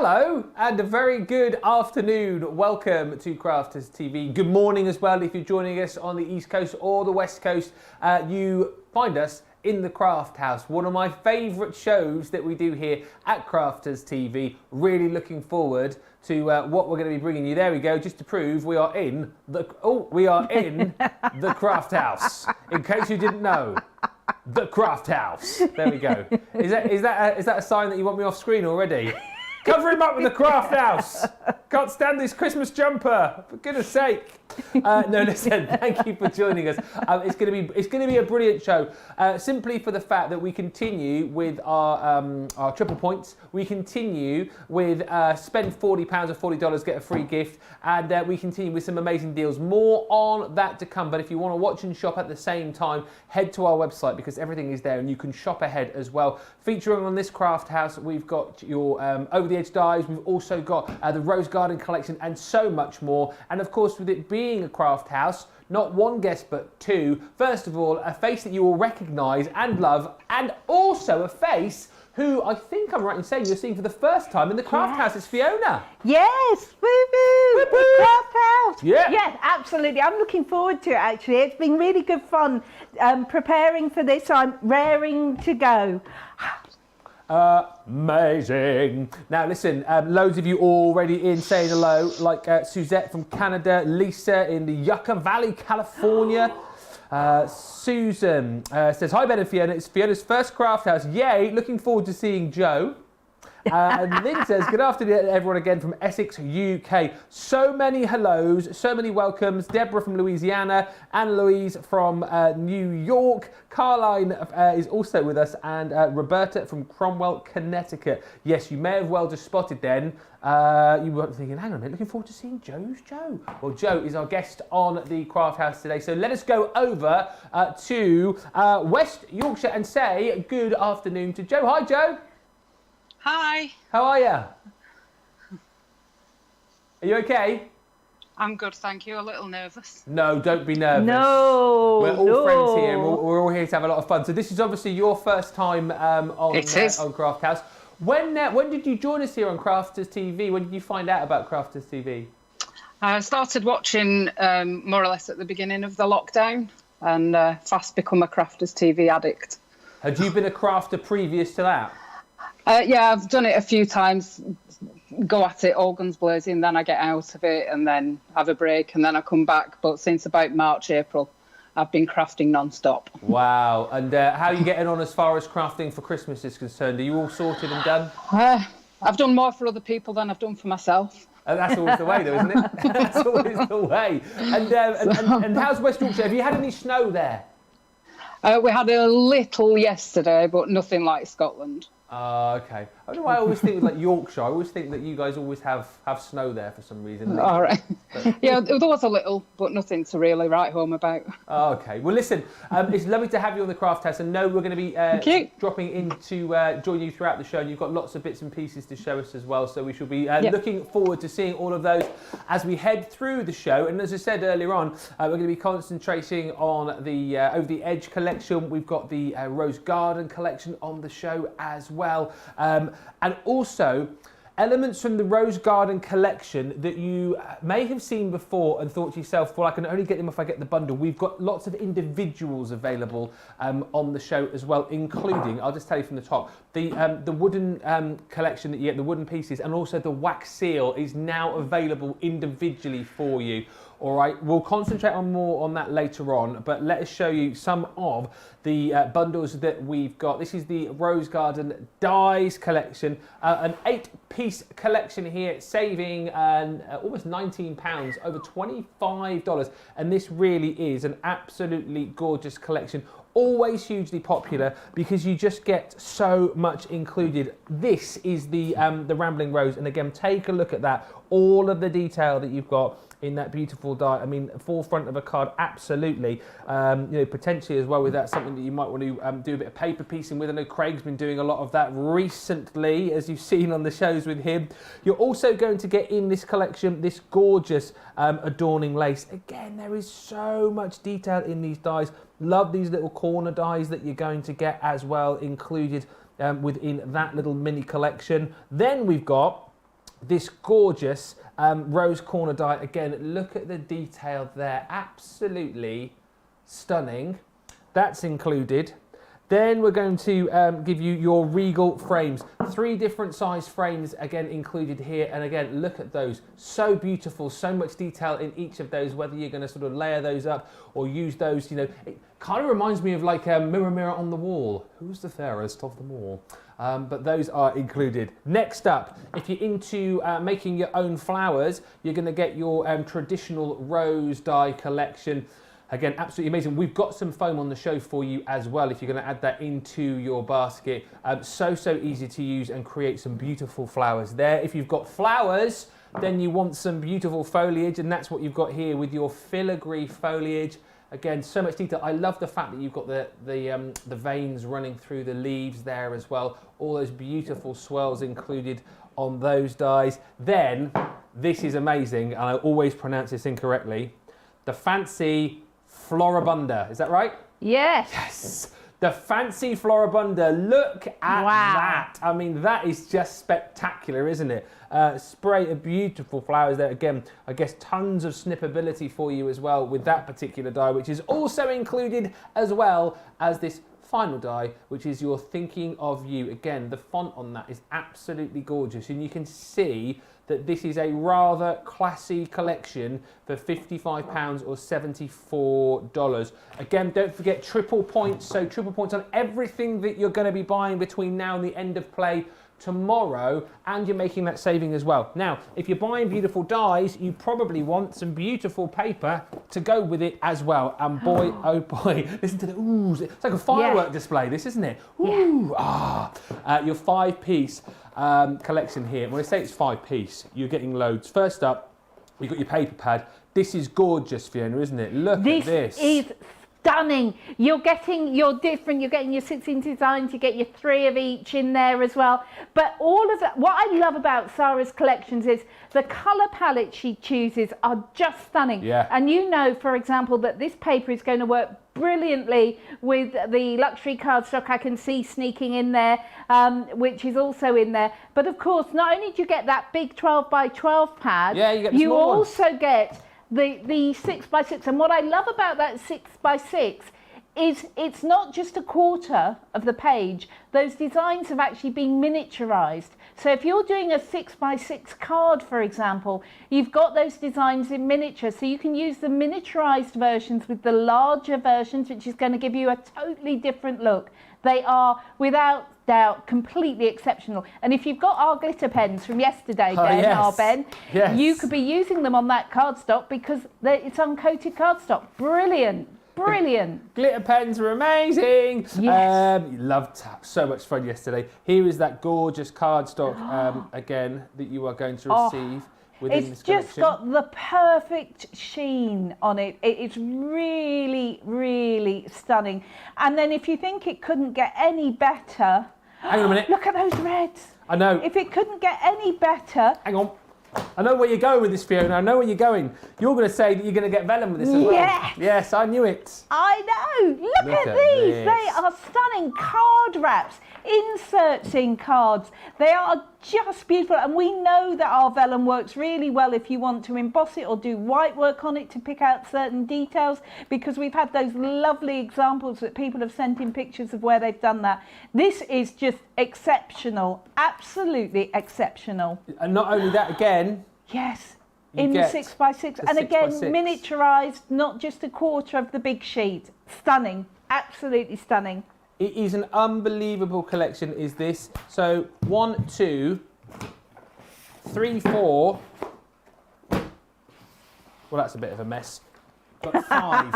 hello and a very good afternoon. Welcome to Crafters TV. Good morning as well if you're joining us on the East Coast or the West Coast. You find us in the Craft House, one of my favourite shows that we do here at Crafters TV. Really looking forward to what we're going to be bringing you. There we go, just to prove we are in the the Craft House. In case you didn't know, the Craft House. There we go. Is that a sign that you want me off screen already? Cover him up with the Craft House. Can't stand this Christmas jumper, for goodness sake. No, listen, thank you for joining us. It's going to be a brilliant show, simply for the fact that we continue with our triple points. We continue with spend £40 or $40, get a free gift, and we continue with some amazing deals. More on that to come, but if you want to watch and shop at the same time, head to our website because everything is there and you can shop ahead as well. Featuring on this Craft House, we've got your over the edge dies, we've also got the Rose Garden collection and so much more. And of course, with it being a craft house, not one guest but two. First of all, a face that you will recognise and love, and also a face who I think I'm right in saying you're seeing for the first time in the Craft House. It's Fiona. Yes, woo-hoo, the Craft House. Yeah. Yes, absolutely. I'm looking forward to it, actually. It's been really good fun preparing for this. I'm raring to go. Amazing. Now listen, loads of you already in saying hello, like Suzette from Canada, Lisa in the Yucca Valley, California. Susan says, hi Ben and Fiona, it's Fiona's first Craft House. Yay, looking forward to seeing Joe. And Lynn says, good afternoon everyone again from Essex, UK. So many hellos, so many welcomes. Deborah from Louisiana, Anne-Louise from New York. Carline is also with us, and Roberta from Cromwell, Connecticut. Yes, you may have well just spotted then. You were thinking, hang on a minute, looking forward to seeing Joe's Joe. Well, Joe is our guest on the Craft House today. So let us go over to West Yorkshire and say good afternoon to Joe. Hi, Joe. Hi. How are you? Are you okay? I'm good, thank you. A little nervous. No, don't be nervous. No. We're all friends here. We're all here to have a lot of fun. So this is obviously your first time on Craft House. When did you join us here on Crafters TV? When did you find out about Crafters TV? I started watching more or less at the beginning of the lockdown and fast become a Crafters TV addict. Had you been a crafter previous to that? Yeah, I've done it a few times, go at it all guns blazing, then I get out of it and then have a break and then I come back. But since about March, April, I've been crafting non-stop. Wow. And how are you getting on as far as crafting for Christmas is concerned? Are you all sorted and done? I've done more for other people than I've done for myself. And that's always the way though, isn't it? That's always the way. And how's West Yorkshire? Have you had any snow there? We had a little yesterday, but nothing like Scotland. Okay. I don't know why I always think with like Yorkshire. I always think that you guys always have snow there for some reason. All right. But... yeah, there was a little, but nothing to really write home about. Okay. Well, listen, it's lovely to have you on the Craft House, and know we're going to be dropping in to join you throughout the show. And you've got lots of bits and pieces to show us as well, so we shall be looking forward to seeing all of those as we head through the show. And as I said earlier on, we're going to be concentrating on the Over the Edge collection. We've got the Rose Garden collection on the show as well. And also elements from the Rose Garden collection that you may have seen before and thought to yourself, well, I can only get them if I get the bundle. We've got lots of individuals available on the show as well, including, I'll just tell you from the top, the wooden collection that you get, the wooden pieces, and also the wax seal is now available individually for you. All right, we'll concentrate on more on that later on, but let us show you some of the bundles that we've got. This is the Rose Garden Dies collection, an 8-piece collection here, saving almost £19, over $25. And this really is an absolutely gorgeous collection. Always hugely popular because you just get so much included. This is the Rambling Rose, and again, take a look at that. All of the detail that you've got in that beautiful die. I mean, forefront of a card, absolutely. You know, potentially as well with that, something that you might want to do a bit of paper piecing with. I know Craig's been doing a lot of that recently, as you've seen on the shows with him. You're also going to get in this collection this gorgeous adorning lace. Again, there is so much detail in these dies. Love these little corner dies that you're going to get as well included within that little mini collection. Then we've got this gorgeous rose corner die. Again, look at the detail there, absolutely stunning. That's included. Then we're going to give you your regal frames. 3 different size frames, again, included here. And again, look at those. So beautiful, so much detail in each of those, whether you're going to sort of layer those up or use those, you know. It kind of reminds me of like a mirror, mirror on the wall. Who's the fairest of them all? But those are included. Next up, if you're into making your own flowers, you're going to get your traditional rose die collection. Again, absolutely amazing. We've got some foam on the show for you as well if you're going to add that into your basket. So easy to use and create some beautiful flowers there. If you've got flowers, then you want some beautiful foliage, and that's what you've got here with your filigree foliage. Again, so much detail. I love the fact that you've got the veins running through the leaves there as well. All those beautiful swirls included on those dies. Then, this is amazing, and I always pronounce this incorrectly, the fancy Floribunda, is that right? Yes. Yes. The fancy Floribunda, look at that. I mean, that is just spectacular, isn't it? Spray of beautiful flowers there. Again, I guess tons of snippability for you as well with that particular die, which is also included as well as this final die, which is your Thinking of You. Again, the font on that is absolutely gorgeous, and you can see that this is a rather classy collection for £55 or $74. Again, don't forget triple points, so triple points on everything that you're going to be buying between now and the end of play tomorrow, and you're making that saving as well. Now, if you're buying beautiful dies, you probably want some beautiful paper to go with it as well. And boy, oh boy, listen to the oohs. It's like a firework display, this, isn't it? Ooh, your 5-piece collection here. When I say it's 5-piece, you're getting loads. First up, you've got your paper pad. This is gorgeous, Fiona, isn't it? Look at this. This is stunning. You're getting your 16 designs, you get your 3 of each in there as well. But all of that, what I love about Sarah's collections is the colour palette she chooses are just stunning. Yeah. And you know, for example, that this paper is going to work brilliantly with the luxury cardstock I can see sneaking in there, which is also in there. But of course, not only do you get that big 12 by 12 pad, yeah, you also get the 6x6, and what I love about that 6x6 is it's not just a quarter of the page. Those designs have actually been miniaturized. So if you're doing a 6x6 card, for example, you've got those designs in miniature, so you can use the miniaturized versions with the larger versions, which is going to give you a totally different look. They are, without doubt, completely exceptional. And if you've got our glitter pens from yesterday, Ben, you could be using them on that cardstock because it's uncoated cardstock. Brilliant. Brilliant. Glitter pens are amazing. Yes. Loved that. So much fun yesterday. Here is that gorgeous cardstock again that you are going to receive. It's just got the perfect sheen on it. It's really, really stunning. And then if you think it couldn't get any better, hang on a minute. Look at those reds. I know. If it couldn't get any better. Hang on. I know where you're going with this, Fiona. I know where you're going. You're going to say that you're going to get vellum with this as well. Yes. Yes, I knew it. I know. Look at these. This. They are stunning card wraps, inserts in cards. They are just beautiful. And we know that our vellum works really well if you want to emboss it or do white work on it to pick out certain details, because we've had those lovely examples that people have sent in pictures of where they've done that. This is just exceptional. Absolutely exceptional. And not only that, again, yes, in the 6x6, and again, miniaturized, not just a quarter of the big sheet. Stunning, absolutely stunning. It is an unbelievable collection, is this. So 1, 2, 3, 4. Well, that's a bit of a mess. But 5.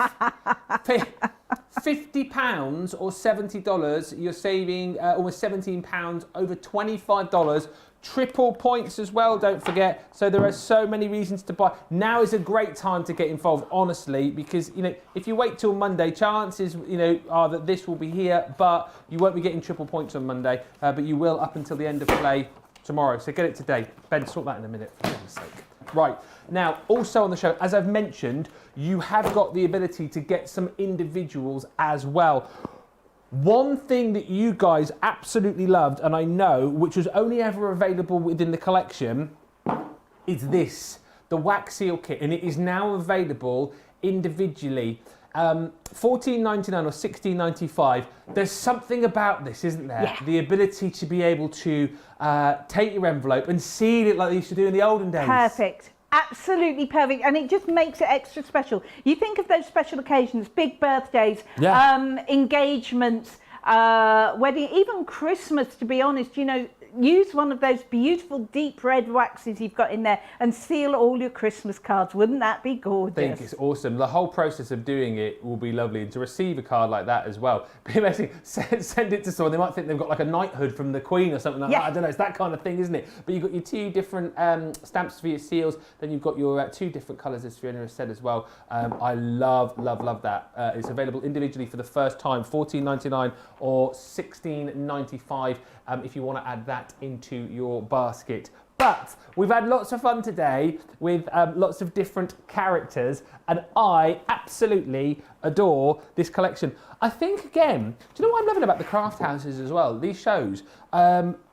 £50 or $70, you're saving almost £17, over $25. Triple points as well, don't forget. So there are so many reasons to buy. Now is a great time to get involved, honestly, because, you know, if you wait till Monday, chances, you know, are that this will be here, but you won't be getting triple points on Monday, but you will up until the end of play tomorrow. So get it today. Ben, sort that in a minute, for goodness sake. Right, now, also on the show, as I've mentioned, you have got the ability to get some individuals as well. One thing that you guys absolutely loved, and I know, which was only ever available within the collection, is this, the wax seal kit, and it is now available individually. $14.99 or $16.95. There's something about this, isn't there? Yeah. The ability to be able to take your envelope and seal it like they used to do in the olden days. Perfect. Absolutely perfect, and it just makes it extra special. You think of those special occasions, big birthdays, engagements, wedding, even Christmas, to be honest, you know, use one of those beautiful deep red waxes you've got in there and seal all your Christmas cards. Wouldn't that be gorgeous? I think it's awesome. The whole process of doing it will be lovely, and to receive a card like that as well, be amazing. Send it to someone. They might think they've got like a knighthood from the Queen or something like that. I don't know. It's that kind of thing, isn't it? But you've got your 2 different stamps for your seals. Then you've got your 2 different colours, as Fiona has said as well. I love that. It's available individually for the first time, $14.99 or $16.95 if you want to add that into your basket. But we've had lots of fun today with lots of different characters, and I absolutely adore this collection. I think, again, do you know what I'm loving about the craft houses as well? These shows,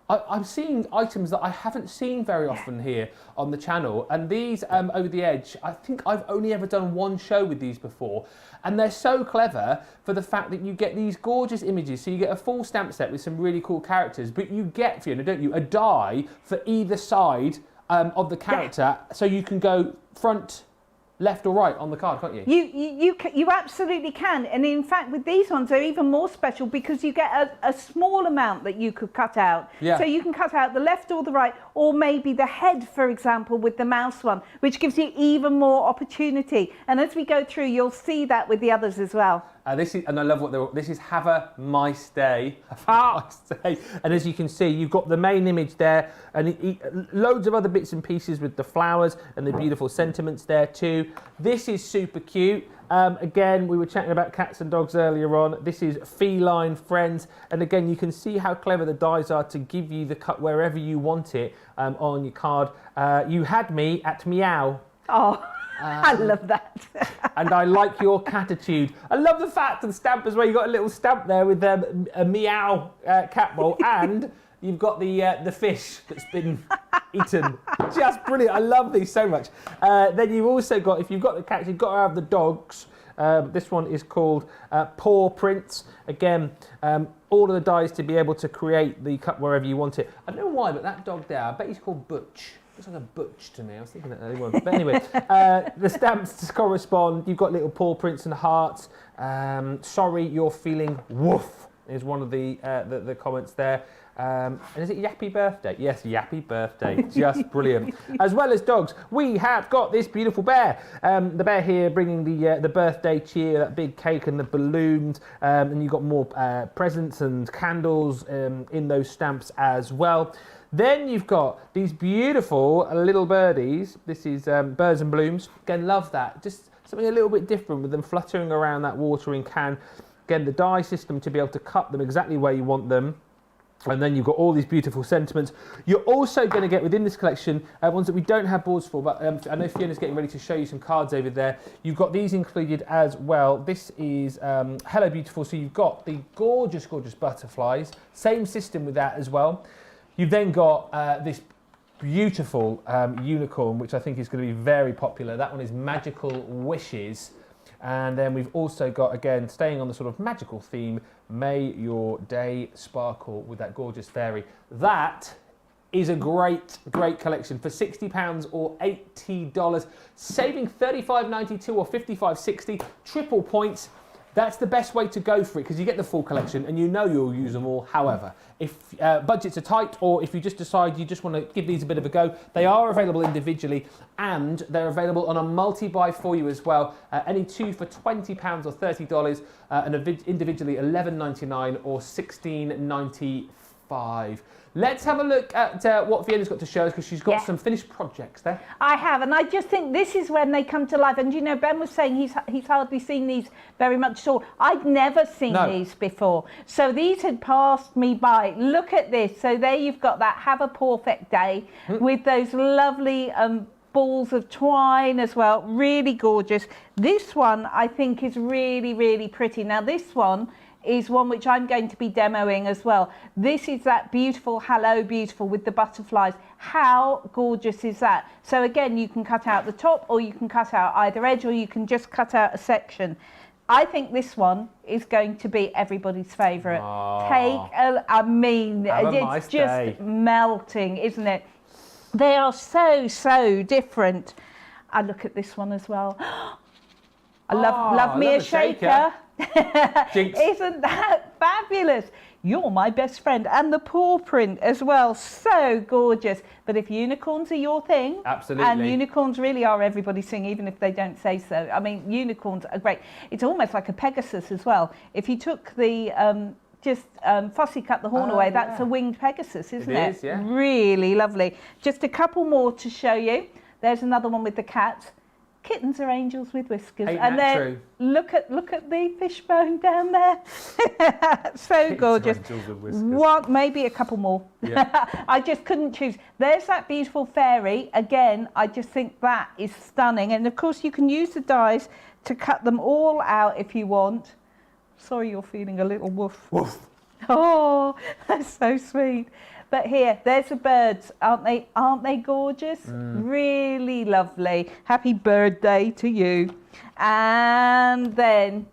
I'm seeing items that I haven't seen very often here on the channel, and these Over the Edge, I think I've only ever done one show with these before, and they're so clever for the fact that you get these gorgeous images. So you get a full stamp set with some really cool characters, but you get, Fiona, don't you, a die for either side of the character, so you can go front, left or right on the card, can't you? You absolutely can, and in fact with these ones they're even more special because you get a small amount that you could cut out. So you can cut out the left or the right, or maybe the head, for example, with the mouse one, which gives you even more opportunity. And as we go through, you'll see that with the others as well. This is, and I love what this is. Have a nice day. Nice day. And as you can see, you've got the main image there, and loads of other bits and pieces with the flowers and the beautiful sentiments there too. This is super cute. Again, we were chatting about cats and dogs earlier on. This is feline friends, and again, you can see how clever the dies are to give you the cut wherever you want it on your card. You had me at meow. Oh. I love that. And I like your catitude. I love the fact that the stamp as well. You've got a little stamp there with a meow cat bowl, and you've got the fish that's been eaten. Just brilliant. I love these so much. Then you've also got, if you've got the cats, you've got to have the dogs. This one is called Paw Prints. Again, all of the dies to be able to create the cut wherever you want it. I don't know why, but that dog there, I bet he's called Butch. Looks like a butch to me. I was thinking that earlier on. But anyway, the stamps correspond. You've got little paw prints and hearts. Sorry, you're feeling woof is one of the comments there. And is it Yappy Birthday? Yes, Yappy Birthday. Just brilliant. As well as dogs, we have got this beautiful bear. The bear here bringing the birthday cheer, that big cake and the balloons. And you've got more presents and candles in those stamps as well. Then you've got these beautiful little birdies. This is Birds and Blooms. Again, love that. Just something a little bit different with them fluttering around that watering can. Again, the die system to be able to cut them exactly where you want them. And then you've got all these beautiful sentiments. You're also going to get within this collection ones that we don't have boards for, but I know Fiona's getting ready to show you some cards over there. You've got these included as well. This is Hello Beautiful. So you've got the gorgeous, gorgeous butterflies. Same system with that as well. You've then got this beautiful unicorn, which I think is going to be very popular. That one is Magical Wishes. And then we've also got, again, staying on the sort of magical theme, May Your Day Sparkle with that gorgeous fairy. That is a great, great collection for £60 or $80, saving $35.92 or $55.60, triple points. That's the best way to go for it because you get the full collection and you know you'll use them all. However, if budgets are tight or if you just decide you just want to give these a bit of a go, they are available individually and they're available on a multi-buy for you as well. Any two for £20 or $30 and individually $11.99 or $16.95. Let's have a look at what Fiona's got to show us because she's got some finished projects there. I have, and I just think this is when they come to life. And you know, Ben was saying he's hardly seen these very much at all. I'd never seen these before. So these had passed me by. Look at this. So there you've got that Have a Perfect Day with those lovely balls of twine as well, really gorgeous. This one I think is really, really pretty. Now this one is one which I'm going to be demoing as well. This is that beautiful Hello Beautiful with the butterflies. How gorgeous is that? So again, you can cut out the top, or you can cut out either edge, or you can just cut out a section. I think this one is going to be everybody's favourite. I mean, it's just melting, isn't it? They are so, so different. I look at this one as well. I love me a shaker. Isn't that fabulous? You're my best friend. And the paw print as well, so gorgeous. But if unicorns are your thing, absolutely, and unicorns really are everybody's thing, even if they don't say so. I mean, unicorns are great. It's almost like a Pegasus as well. If you took the fussy cut the horn away, that's a winged Pegasus, isn't it? It is, yeah. Really lovely. Just a couple more to show you. There's another one with the cat. Kittens are angels with whiskers. Ain't that true? Look at the fishbone down there. So gorgeous. What? Maybe a couple more. Yeah. I just couldn't choose. There's that beautiful fairy. Again, I just think that is stunning. And of course, you can use the dies to cut them all out if you want. Sorry, you're feeling a little woof. Woof. Oh, that's so sweet. But here, there's the birds, aren't they? Aren't they gorgeous? Really lovely. Happy birthday to you. And then,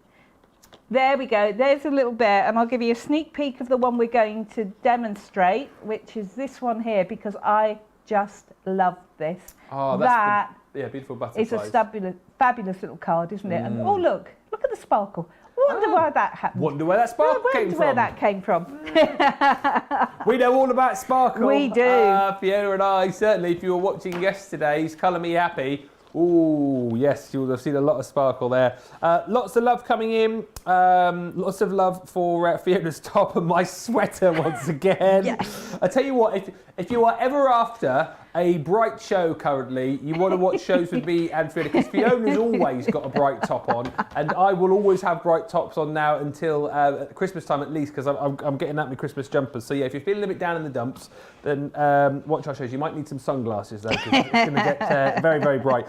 there we go. There's a little bit, and I'll give you a sneak peek of the one we're going to demonstrate, which is this one here, because I just love this. Oh, that's beautiful butterflies. It's a fabulous little card, isn't it? And oh, look at the sparkle. Wonder why that happened. Wonder where that sparkle came from. Where that came from. We know all about sparkle. We do. Fiona and I, certainly, if you were watching yesterday's Colour Me Happy, oh, yes, you'll have seen a lot of sparkle there. Lots of love coming in. Lots of love for Fiona's top and my sweater once again. Yes. I tell you what, if you are ever after a bright show currently, you want to watch shows with me and Fiona, because Fiona's always got a bright top on, and I will always have bright tops on now until Christmas time at least, because I'm getting out my Christmas jumpers. So yeah, if you're feeling a bit down in the dumps, then watch our shows. You might need some sunglasses though, because it's going to get very, very bright.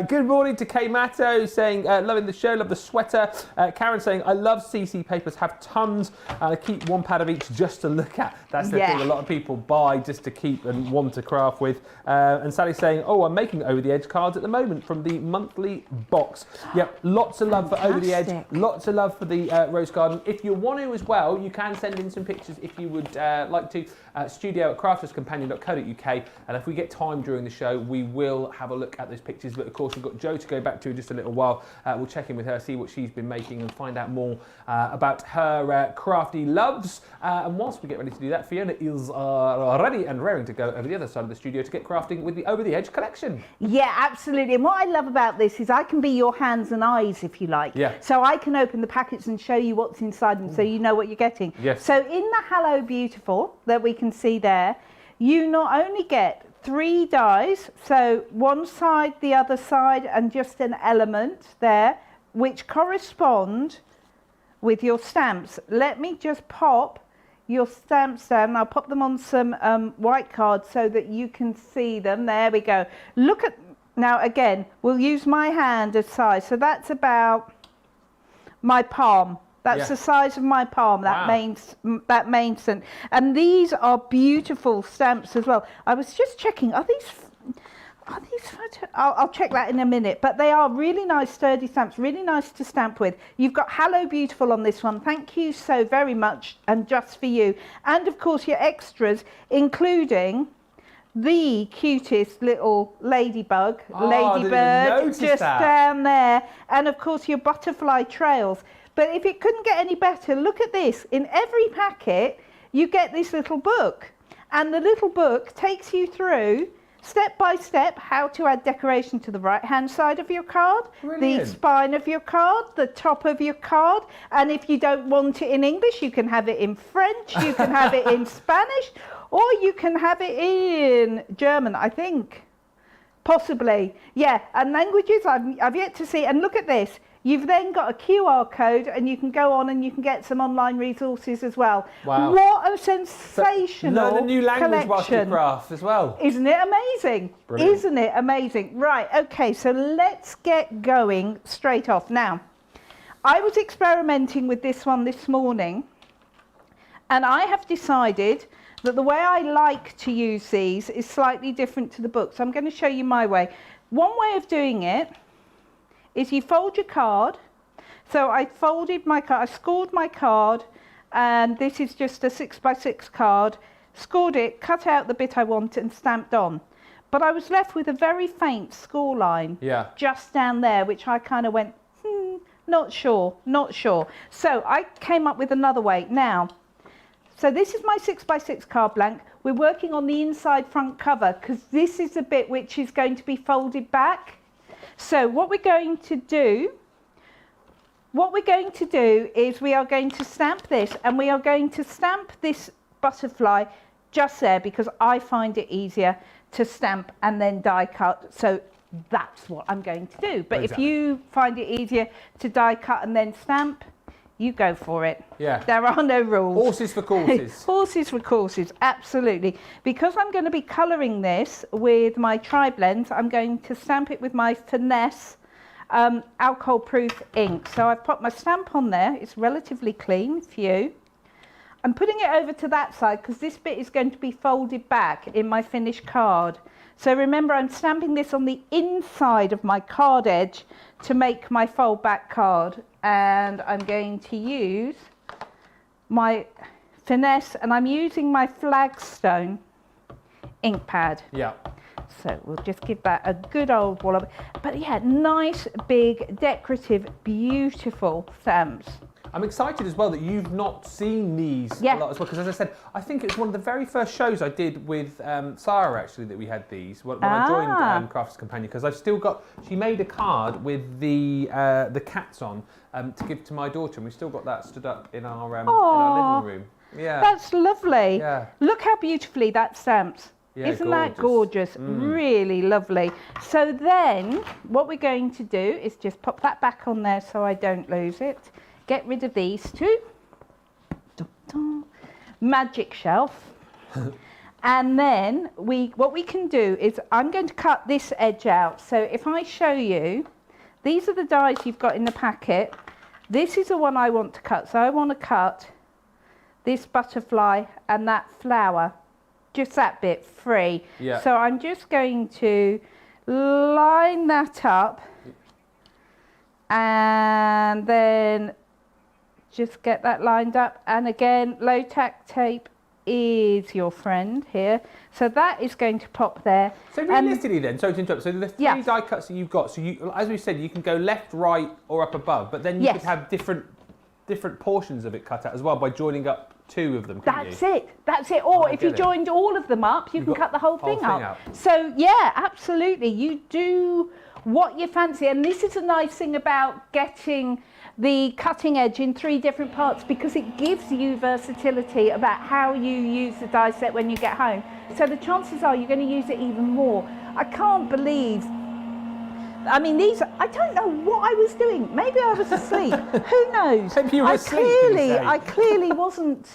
Good morning to Kay Matto saying, loving the show, love the sweater. Karen saying, I love CC papers, have tons, and I keep one pad of each just to look at. That's the thing a lot of people buy just to keep and want to craft with. And Sally saying, oh, I'm making over the edge cards at the moment from the monthly box. Yep, lots of love for over the edge, lots of love for the rose garden. If you want to as well, you can send in some pictures if you would like to. studio@crafterscompanion.co.uk, and if we get time during the show, we will have a look at those pictures. But of course, we've got Jo to go back to in just a little while. We'll check in with her, see what she's been making, and find out more about her crafty loves. And whilst we get ready to do that, Fiona is ready and raring to go over the other side of the studio to get crafting with the Over the Edge collection. Yeah, absolutely. And what I love about this is I can be your hands and eyes, if you like. Yeah. So I can open the packets and show you what's inside them, so you know what you're getting. Yes. So in the Hello Beautiful that we can see there, you not only get 3 dies, so one side, the other side, and just an element there, which correspond with your stamps. Let me just pop your stamps down. I'll pop them on some white cards so that you can see them. There we go. Look at, now again, we'll use my hand as size. So that's about my palm. That's the size of my palm, that main stamp. And these are beautiful stamps as well. I was just checking, are these photo? I'll check that in a minute, but they are really nice sturdy stamps, really nice to stamp with. You've got Hello Beautiful on this one. Thank you so very much, and just for you. And of course your extras, including the cutest little ladybug, ladybird, just down there, and of course your butterfly trails. But if it couldn't get any better, look at this. In every packet, you get this little book. And the little book takes you through, step by step, how to add decoration to the right-hand side of your card, the spine of your card, the top of your card. And if you don't want it in English, you can have it in French, you can have it in Spanish, or you can have it in German, I think. Possibly. Yeah, and languages I've yet to see. And look at this. You've then got a QR code and you can go on and you can get some online resources as well. Wow. What a sensational learn a new language whilst you collection. craft as well. Isn't it amazing? Brilliant. Isn't it amazing? Right, okay, so let's get going straight off. Now, I was experimenting with this one this morning and I have decided that the way I like to use these is slightly different to the book. So I'm going to show you my way. One way of doing it is you fold your card. So I folded my card, I scored my card, and this is just a 6x6 card, scored it, cut out the bit I want and stamped on. But I was left with a very faint score line just down there, which I kind of went, not sure. So I came up with another way. Now, so this is my 6x6 card blank. We're working on the inside front cover because this is the bit which is going to be folded back. So what we're going to do is we are going to stamp this, and we are going to stamp this butterfly just there because I find it easier to stamp and then die cut. So that's what I'm going to do. But if you find it easier to die cut and then stamp, you go for it. Yeah. There are no rules. Horses for courses. Horses for courses, absolutely. Because I'm going to be colouring this with my tri-blends, I'm going to stamp it with my Finesse alcohol-proof ink. So I've popped my stamp on there. It's relatively clean for you. I'm putting it over to that side because this bit is going to be folded back in my finished card. So remember, I'm stamping this on the inside of my card edge to make my fold back card. And I'm going to use my Finesse, and I'm using my Flagstone ink pad. Yeah. So we'll just give that a good old wallop. But yeah, nice, big, decorative, beautiful stamps. I'm excited as well that you've not seen these a lot as well, because as I said, I think it's one of the very first shows I did with Sarah actually that we had these when I joined Crafters Companion, because I've still got, she made a card with the cats on to give to my daughter, and we've still got that stood up in our living room. Yeah. That's lovely. Yeah. Look how beautifully that stamps. Yeah, Isn't that gorgeous? Really lovely. So then what we're going to do is just pop that back on there so I don't lose it. Get rid of these two. Magic shelf. And then what we can do is I'm going to cut this edge out. So if I show you, these are the dies you've got in the packet. This is the one I want to cut. So I want to cut this butterfly and that flower, just that bit free. Yeah. So I'm just going to line that up and then just get that lined up. And again, low tack tape is your friend here. So that is going to pop there. So realistically then, sorry to interrupt, so the three die cuts that you've got, so you, as we said, you can go left, right or up above, but then you could have different portions of it cut out as well by joining up two of them, That's it. Or if you joined all of them up, you can cut the whole thing up. So yeah, absolutely. You do what you fancy. And this is a nice thing about getting the cutting edge in 3 different parts, because it gives you versatility about how you use the die set when you get home. So the chances are you're going to use it even more. I can't believe, I mean, these, I don't know what I was doing. Maybe I was asleep. Who knows? Maybe you were asleep. I clearly wasn't.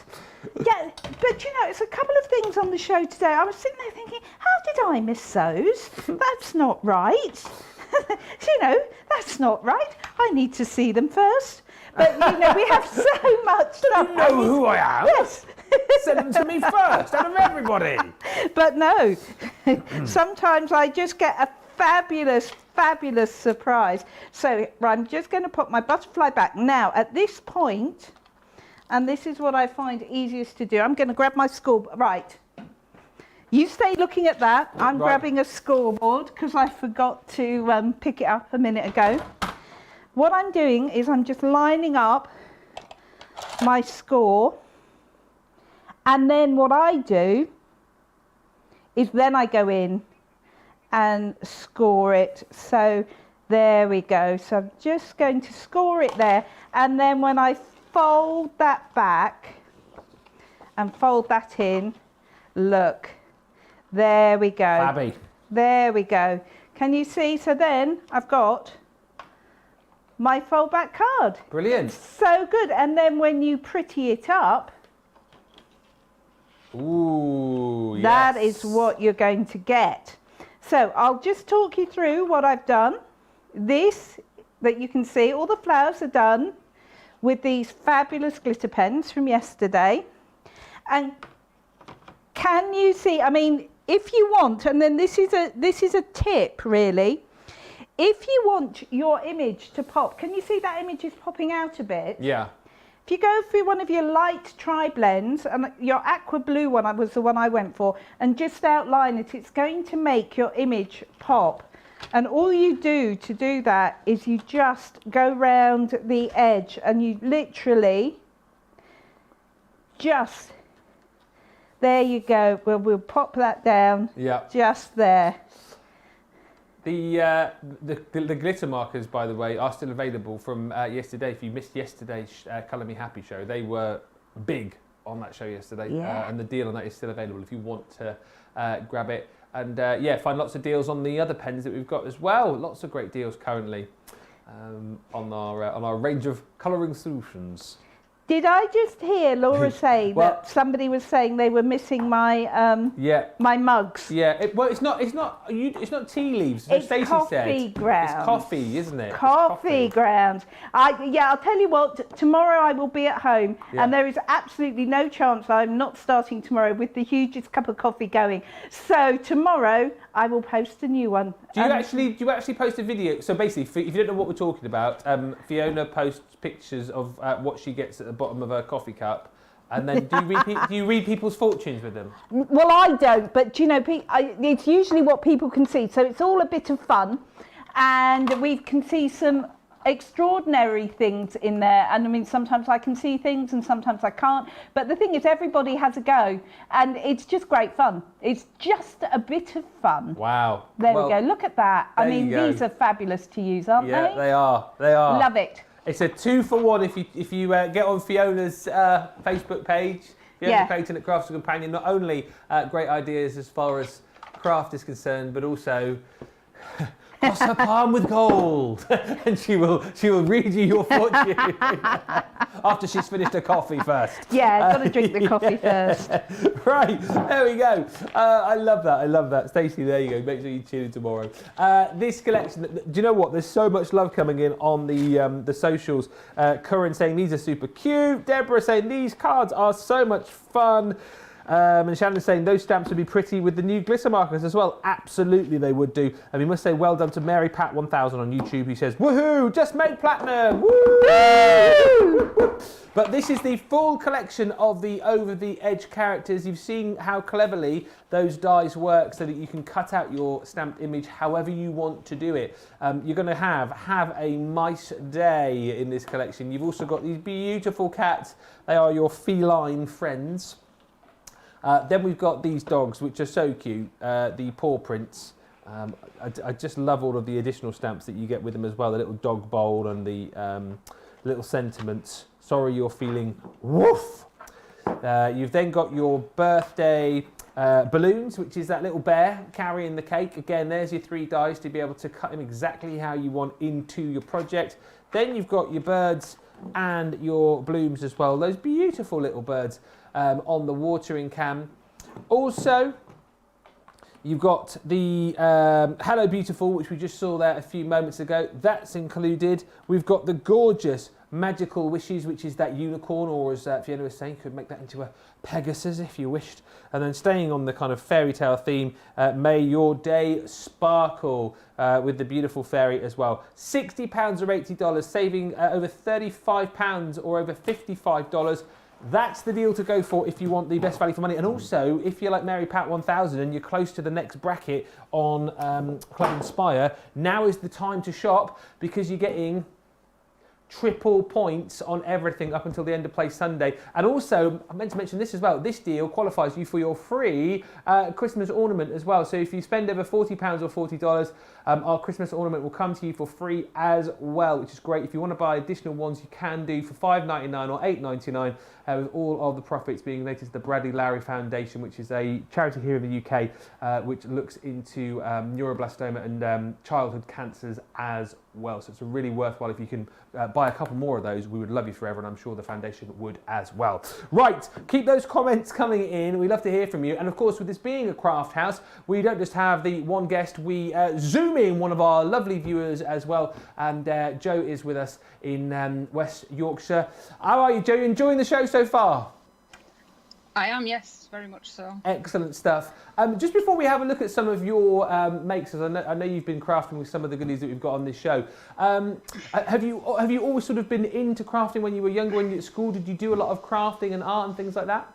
Yeah, but you know, it's a couple of things on the show today. I was sitting there thinking, how did I miss those? That's not right. You know, that's not right. I need to see them first. But you know, we have so much stuff. You know who I am? Yes. Send them to me first, out of everybody. But no, sometimes I just get a fabulous surprise. So I'm just going to put my butterfly back. Now, at this point, and this is what I find easiest to do, I'm going to grab my scoreboard. Right. You stay looking at that. I'm grabbing a scoreboard because I forgot to pick it up a minute ago. What I'm doing is I'm just lining up my score. And then what I do is then I go in and score it. So there we go. So I'm just going to score it there. And then when I fold that back and fold that in, look, there we go. Fabby. There we go. Can you see? So then I've got my fold back card. Brilliant. So good. And then when you pretty it up, ooh, that yes. is what you're going to get. So I'll just talk you through what I've done. This that you can see, all the flowers are done with these fabulous glitter pens from yesterday. And can you see, I mean, if you want, and then this is a tip really, if you want your image to pop, can you see that image is popping out a bit? Yeah. If you go through one of your light tri-blends, and your aqua blue one was the one I went for, and just outline it, it's going to make your image pop. And all you do to do that is you just go round the edge and you literally just, there you go, we'll pop that down. Yeah. Just there. The glitter markers, by the way, are still available from yesterday. If you missed yesterday's Colour Me Happy show, they were big on that show yesterday. Yeah. And the deal on that is still available if you want to grab it. And yeah, find lots of deals on the other pens that we've got as well. Lots of great deals currently on our range of colouring solutions. Did I just hear Laura say that somebody was saying they were missing my my mugs? Yeah. It's not tea leaves. It's Stacey coffee said. grounds. It's coffee, isn't it? Coffee grounds. I'll tell you what. Tomorrow I will be at home, and there is absolutely no chance I'm not starting tomorrow with the hugest cup of coffee going. So tomorrow I will post a new one. Do you actually post a video? So basically, if you don't know what we're talking about, Fiona posts pictures of what she gets at the bottom of her coffee cup, and then do you read people's fortunes with them? Well, I don't, but you know, it's usually what people can see, so it's all a bit of fun, and we can see some extraordinary things in there. And I mean, sometimes I can see things and sometimes I can't, but the thing is, everybody has a go, and it's just great fun. It's just a bit of fun. Wow. There we go. Look at that. I mean, these are fabulous to use, aren't they? Yeah, they are. They are. Love it. It's a 2-for-1 if you get on Fiona's Facebook page, Fiona Clayton at Crafts Companion. Not only great ideas as far as craft is concerned, but also cross her palm with gold, and she will read you your fortune after she's finished her coffee first. Yeah, got to drink the coffee first. Right, there we go. I love that. Stacey, there you go. Make sure you tune in tomorrow. This collection, do you know what? There's so much love coming in on the socials. Curran saying these are super cute. Deborah saying these cards are so much fun. And Shannon saying those stamps would be pretty with the new glitter markers as well. Absolutely they would do. And we must say well done to Mary Pat 1000 on YouTube, who says, woohoo, just made platinum. Woo! But this is the full collection of the over the edge characters. You've seen how cleverly those dies work so that you can cut out your stamped image however you want to do it. You're going to have a nice day in this collection. You've also got these beautiful cats. They are your feline friends. Then we've got these dogs, which are so cute, the paw prints. I just love all of the additional stamps that you get with them as well, the little dog bowl and the little sentiments. Sorry you're feeling woof. You've then got your birthday balloons, which is that little bear carrying the cake. Again, there's your 3 dies to be able to cut them exactly how you want into your project. Then you've got your birds and your blooms as well. Those beautiful little birds on the watering can. Also, you've got the Hello Beautiful, which we just saw there a few moments ago. That's included. We've got the gorgeous Magical Wishes, which is that unicorn, or as Fiona was saying, could make that into a Pegasus if you wished. And then staying on the kind of fairy tale theme, May Your Day Sparkle with the beautiful fairy as well. £60 or $80, saving over £35 or over $55. That's the deal to go for if you want the best value for money. And also, if you're like Mary Pat 1000 and you're close to the next bracket on Club Inspire, now is the time to shop, because you're getting triple points on everything up until the end of play Sunday. And also, I meant to mention this as well, this deal qualifies you for your free Christmas ornament as well. So if you spend over £40 or $40, our Christmas ornament will come to you for free as well, which is great. If you want to buy additional ones, you can do for $5.99 or $8.99, with all of the profits being donated to the Bradley Lowry Foundation, which is a charity here in the UK, which looks into neuroblastoma and childhood cancers as well. So it's a really worthwhile. If you can buy a couple more of those, we would love you forever, and I'm sure the foundation would as well. Right, keep those comments coming in. We love to hear from you. And of course, with this being a craft house, we don't just have the one guest, we zoom in one of our lovely viewers as well. And Joe is with us in West Yorkshire. How are you, Joe? You enjoying the show so far? I am, yes, very much so. Excellent stuff. Just before we have a look at some of your makes, as I know you've been crafting with some of the goodies that we've got on this show. Have you always sort of been into crafting when you were younger, when you were at school? Did you do a lot of crafting and art and things like that?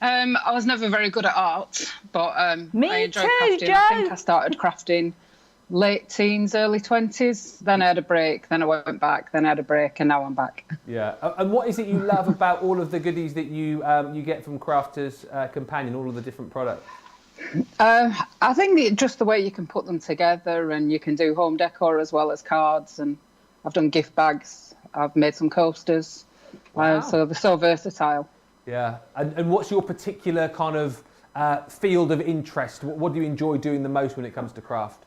I was never very good at art, but I enjoyed crafting. Joe. I think I started crafting late teens, early 20s. Then I had a break, then I went back, then I had a break, and now I'm back. Yeah. And what is it you love about all of the goodies that you get from Crafters Companion, all of the different products? I think just the way you can put them together, and you can do home decor as well as cards, and I've done gift bags, I've made some coasters. Wow. So they're so versatile. Yeah. And what's your particular kind of field of interest? What do you enjoy doing the most when it comes to craft?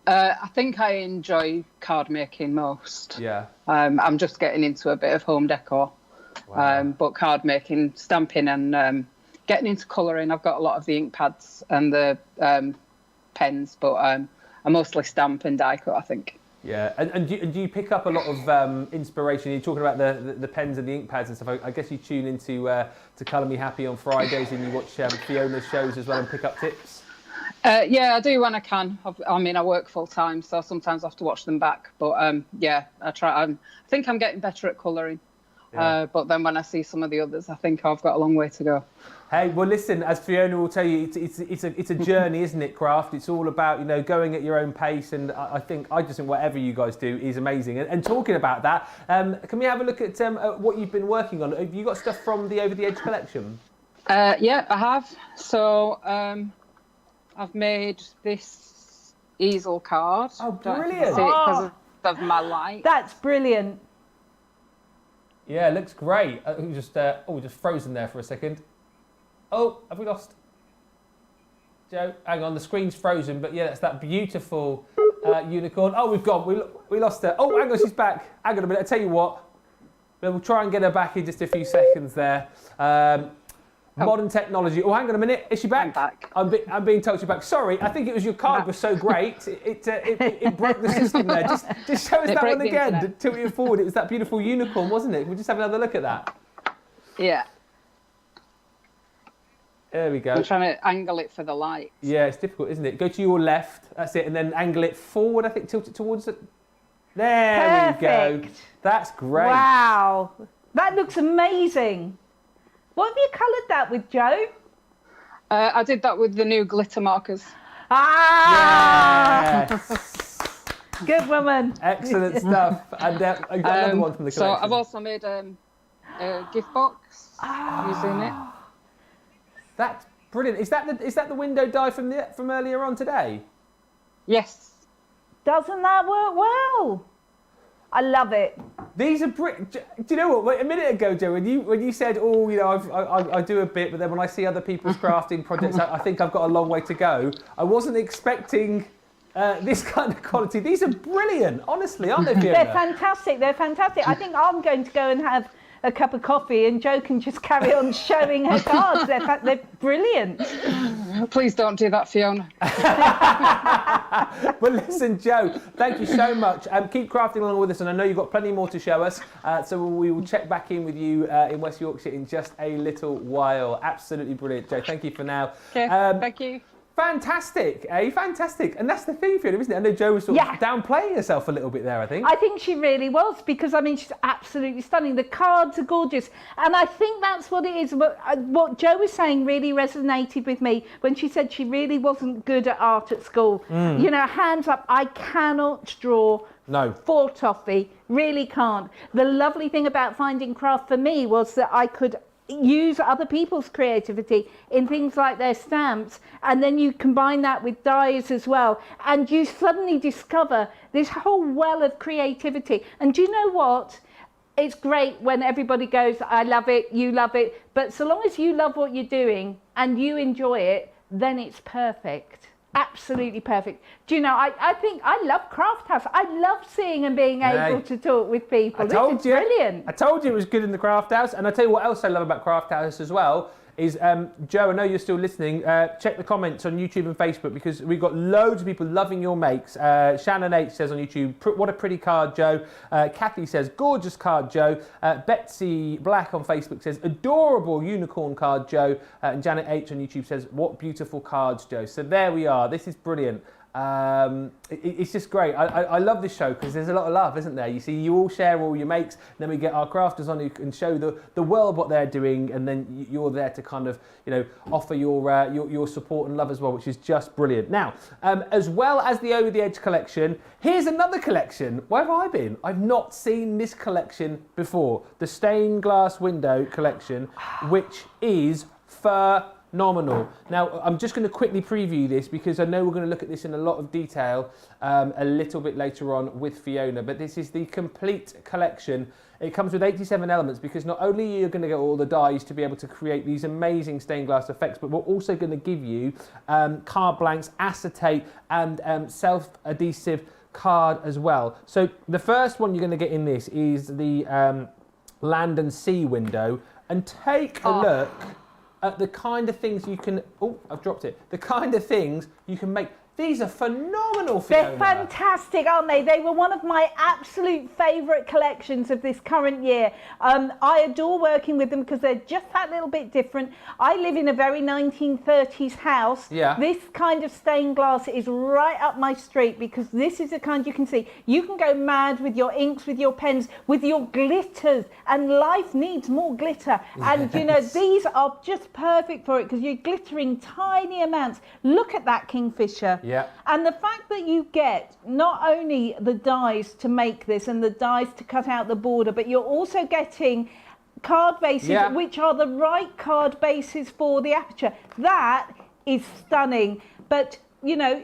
I think I enjoy card making most. Yeah. I'm just getting into a bit of home decor. Wow. But card making, stamping, and getting into colouring. I've got a lot of the ink pads and the pens, but I mostly stamp and die cut, I think. Yeah, and do you pick up a lot of inspiration? You're talking about the pens and the ink pads and stuff. I guess you tune into to Colour Me Happy on Fridays, and you watch Fiona's shows as well and pick up tips? Yeah, I do when I can. I work full time, so sometimes I have to watch them back. But yeah, I try. I think I'm getting better at colouring. Yeah. But then when I see some of the others, I think I've got a long way to go. Hey, well, listen, as Fiona will tell you, it's a journey, isn't it, craft? It's all about, going at your own pace, and I just think whatever you guys do is amazing. And talking about that, can we have a look at what you've been working on? Have you got stuff from the Over the Edge collection? Yeah, I have. So I've made this easel card. Oh, brilliant! Because of my light. That's brilliant. Yeah, it looks great. Just frozen there for a second. Oh, have we lost Joe? Hang on, the screen's frozen, but yeah, that's that beautiful unicorn. Oh, we've gone. We lost her. Oh, hang on, she's back. Hang on a minute. I tell you what, we'll try and get her back in just a few seconds there. Modern technology. Oh, hang on a minute. Is she back? I'm back. I'm being told she's back. Sorry, I think it was your card was so great. It broke the system there. Just show us that one again. Tilt it forward. It was that beautiful unicorn, wasn't it? We'll just have another look at that. Yeah. There we go. I'm trying to angle it for the light. Yeah, it's difficult, isn't it? Go to your left. That's it. And then angle it forward. I think tilt it towards it. There Perfect. we go. That's great. Wow. That looks amazing. What have you coloured that with, Joe? I did that with the new glitter markers. Ah! Yes. Good woman. Excellent stuff. And I got another one from the collection. So I've also made a gift box using it. That's brilliant. Is that the window die from earlier on today? Yes. Doesn't that work well? I love it. These are do you know what? A minute ago, Joe, when you said, I do a bit, but then when I see other people's crafting projects, I think I've got a long way to go. I wasn't expecting this kind of quality. These are brilliant, honestly, aren't they, Fiona? They're fantastic. They're fantastic. I think I'm going to go and have a cup of coffee, and Jo can just carry on showing her cards. They're brilliant. Please don't do that, Fiona. Well, listen, Jo, thank you so much. Keep crafting along with us, and I know you've got plenty more to show us. So we will check back in with you in West Yorkshire in just a little while. Absolutely brilliant, Jo. Thank you for now. Okay, thank you. Fantastic, eh? Fantastic. And that's the thing, Fiona, isn't it? I know Jo was sort of downplaying herself a little bit there, I think. I think she really was, because, I mean, she's absolutely stunning. The cards are gorgeous. And I think that's what it is. What Jo was saying really resonated with me when she said she really wasn't good at art at school. You know, hands up, I cannot draw for toffee. Really can't. The lovely thing about finding craft for me was that I could use other people's creativity in things like their stamps, and then you combine that with dies as well, and you suddenly discover this whole well of creativity. And do you know what? It's great when everybody goes, I love it, you love it, but so long as you love what you're doing and you enjoy it, then it's perfect. Absolutely perfect. Do you know, I think I love Craft House. I love seeing and being able to talk with people. This is brilliant. I told you it was good in the Craft House. And I tell you what else I love about Craft House as well is, Joe, I know you're still listening. Check the comments on YouTube and Facebook, because we've got loads of people loving your makes. Shannon H says on YouTube, what a pretty card, Joe. Kathy says, gorgeous card, Joe. Betsy Black on Facebook says, adorable unicorn card, Joe. And Janet H on YouTube says, what beautiful cards, Joe. So there we are. This is brilliant. It's just great. I love this show because there's a lot of love, isn't there? You see, you all share all your makes, then we get our crafters on who can show the world what they're doing, and then you're there to kind of, you know, offer your support and love as well, which is just brilliant. Now, as well as the Over the Edge collection, here's another collection. Where have I been? I've not seen this collection before. The stained glass window collection, which is phenomenal. Now, I'm just going to quickly preview this because I know we're going to look at this in a lot of detail a little bit later on with Fiona, but this is the complete collection. It comes with 87 elements, because not only are you going to get all the dies to be able to create these amazing stained glass effects, but we're also going to give you card blanks, acetate, and self-adhesive card as well. So the first one you're going to get in this is the land and sea window, and take a look at the kind of things you can, I've dropped it. The kind of things you can make. These are phenomenal, Fiona. They're fantastic, aren't they? They were one of my absolute favourite collections of this current year. I adore working with them because they're just that little bit different. I live in a very 1930s house. Yeah. This kind of stained glass is right up my street, because this is the kind you can see. You can go mad with your inks, with your pens, with your glitters, and life needs more glitter. And, you know, these are just perfect for it because you're glittering tiny amounts. Look at that kingfisher. Yeah. And the fact that you get not only the dies to make this and the dies to cut out the border, but you're also getting card bases, which are the right card bases for the aperture. That is stunning. But, you know,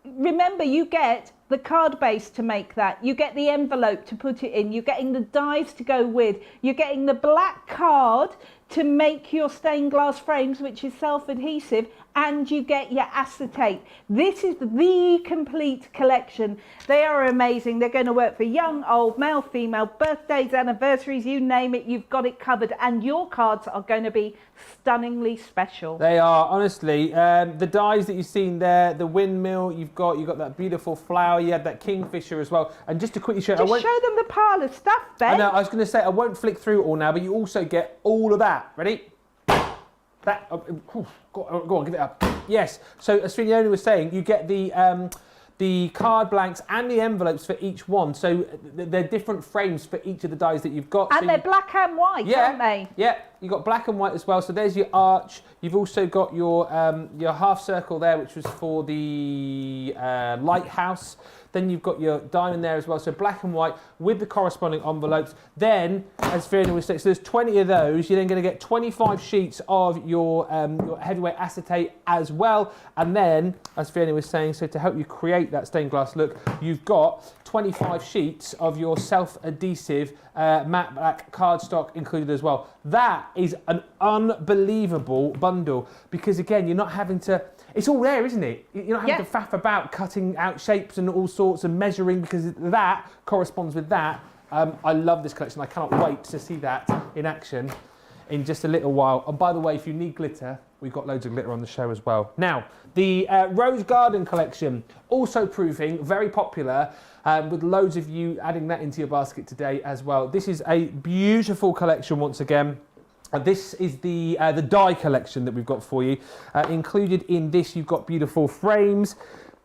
remember, you get the card base to make that. You get the envelope to put it in. You're getting the dies to go with. You're getting the black card to make your stained glass frames, which is self-adhesive, and you get your acetate. This is the complete collection. They are amazing. They're going to work for young, old, male, female, birthdays, anniversaries, you name it, you've got it covered. And your cards are going to be stunningly special. They are, honestly. The dies that you've seen there, the windmill, you've got that beautiful flower, you had that kingfisher as well. And just to quickly show, show them the pile of stuff, Ben. I know, I was going to say, I won't flick through it all now, but you also get all of that. Ready? That, go on, give it up. Yes. So as Fiona was saying, you get the card blanks and the envelopes for each one. So they're different frames for each of the dies that you've got. And so they're black and white, aren't they? Yeah. You've got black and white as well. So there's your arch. You've also got your half circle there, which was for the lighthouse. Then you've got your diamond there as well. So black and white with the corresponding envelopes. Then, as Fiona was saying, so there's 20 of those. You're then going to get 25 sheets of your heavyweight acetate as well. And then, as Fiona was saying, so to help you create that stained glass look, you've got 25 sheets of your self-adhesive matte black cardstock included as well. That is an unbelievable bundle, because again, you're not having to, it's all there, isn't it? You're not having to faff about cutting out shapes and all sorts and measuring, because that corresponds with that. I love this collection. I cannot wait to see that in action in just a little while. And by the way, if you need glitter, we've got loads of glitter on the show as well. Now, the Rose Garden collection, also proving very popular, with loads of you adding that into your basket today as well. This is a beautiful collection once again. This is the die collection that we've got for you. Included in this, you've got beautiful frames.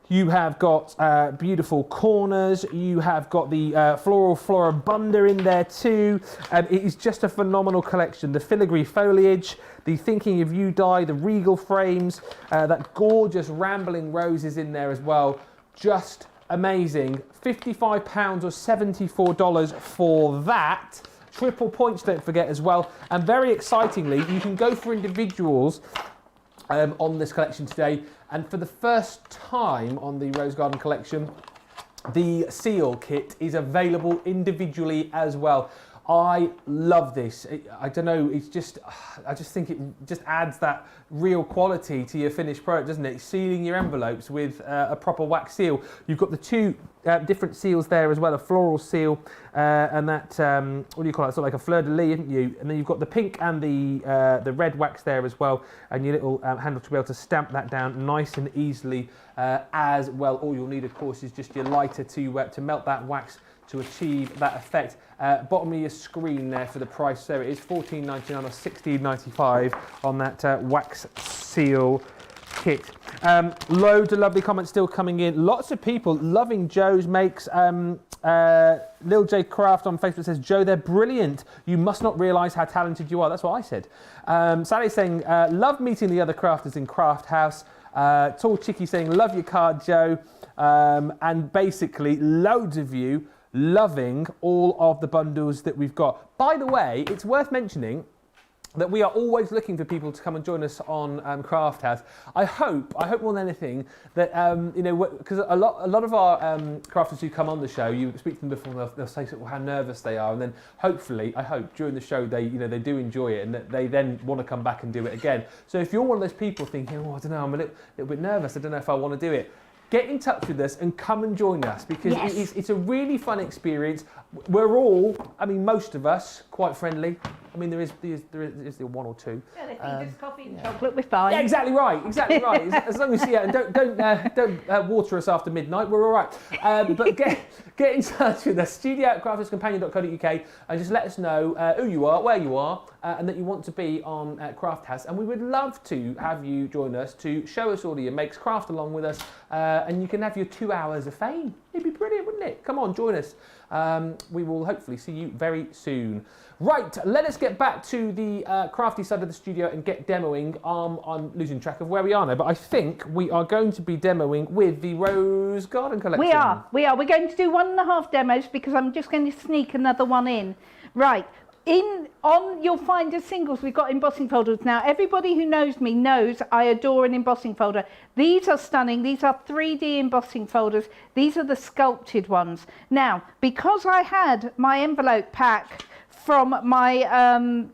You have got beautiful corners. You have got the floral floribunda in there too. It is just a phenomenal collection. The filigree foliage, the Thinking of You die, the regal frames, that gorgeous rambling roses in there as well. Just amazing. £55 or $74 for that. triple points, don't forget as well. And very excitingly, you can go for individuals on this collection today. And for the first time on the Rose Garden collection, the seal kit is available individually as well. I love this. I don't know, it's just, I just think it just adds that real quality to your finished product, doesn't it? Sealing your envelopes with a proper wax seal. You've got the two different seals there as well, a floral seal and that, what do you call it? It's sort of like a fleur-de-lis, isn't you? And then you've got the pink and the red wax there as well, and your little handle to be able to stamp that down nice and easily as well. All you'll need, of course, is just your lighter to melt that wax to achieve that effect. Bottom of your screen there for the price. There it is, $14.99 or $16.95 on that wax seal kit. Loads of lovely comments still coming in. Lots of people loving Joe's makes. Lil J Craft on Facebook says, Joe, they're brilliant. You must not realise how talented you are. That's what I said. Sally's saying, love meeting the other crafters in Craft House. Tall Chicky saying, love your card, Joe. And basically, loads of you loving all of the bundles that we've got. By the way, it's worth mentioning that we are always looking for people to come and join us on Craft House. I hope more than anything that you know, because a lot of our crafters who come on the show, you speak to them before, they'll say sort of how nervous they are, and then hopefully, I hope during the show they do enjoy it, and that they then want to come back and do it again. So if you're one of those people thinking, oh, I don't know, I'm a little bit nervous, I don't know if I want to do it, get in touch with us and come and join us, because it's a really fun experience. We're all, I mean, most of us, quite friendly. I mean, there is the one or two. Yeah, they feed us coffee and chocolate, we're fine. Yeah, exactly right. As long as and don't water us after midnight, we're all right. But get in touch with us, studio@crafterscompanion.co.uk, and just let us know who you are, where you are, and that you want to be on Craft House. And we would love to have you join us to show us all of your makes, craft along with us, and you can have your 2 hours of fame. It'd be brilliant, wouldn't it? Come on, join us. We will hopefully see you very soon. Right, let us get back to the crafty side of the studio and get demoing. I'm losing track of where we are now, but I think we are going to be demoing with the Rose Garden collection. We are. We're going to do 1.5 demos because I'm just going to sneak another one in. Right. You'll find as singles, we've got embossing folders. Now, everybody who knows me knows I adore an embossing folder. These are stunning. These are 3D embossing folders. These are the sculpted ones. Now, because I had my envelope pack from my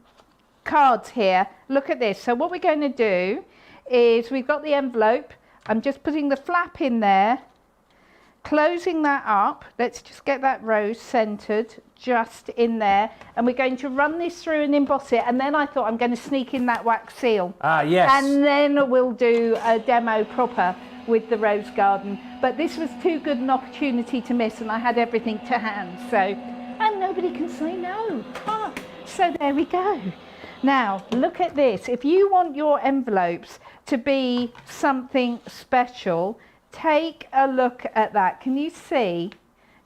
cards here, look at this. So what we're going to do is we've got the envelope. I'm just putting the flap in there, closing that up. Let's just get that rose centered just in there, and we're going to run this through and emboss it, and then I thought I'm going to sneak in that wax seal. Yes. And then we'll do a demo proper with the Rose Garden. But this was too good an opportunity to miss, and I had everything to hand, so, and nobody can say no. So there we go. Now, look at this. If you want your envelopes to be something special, take a look at that. Can you see?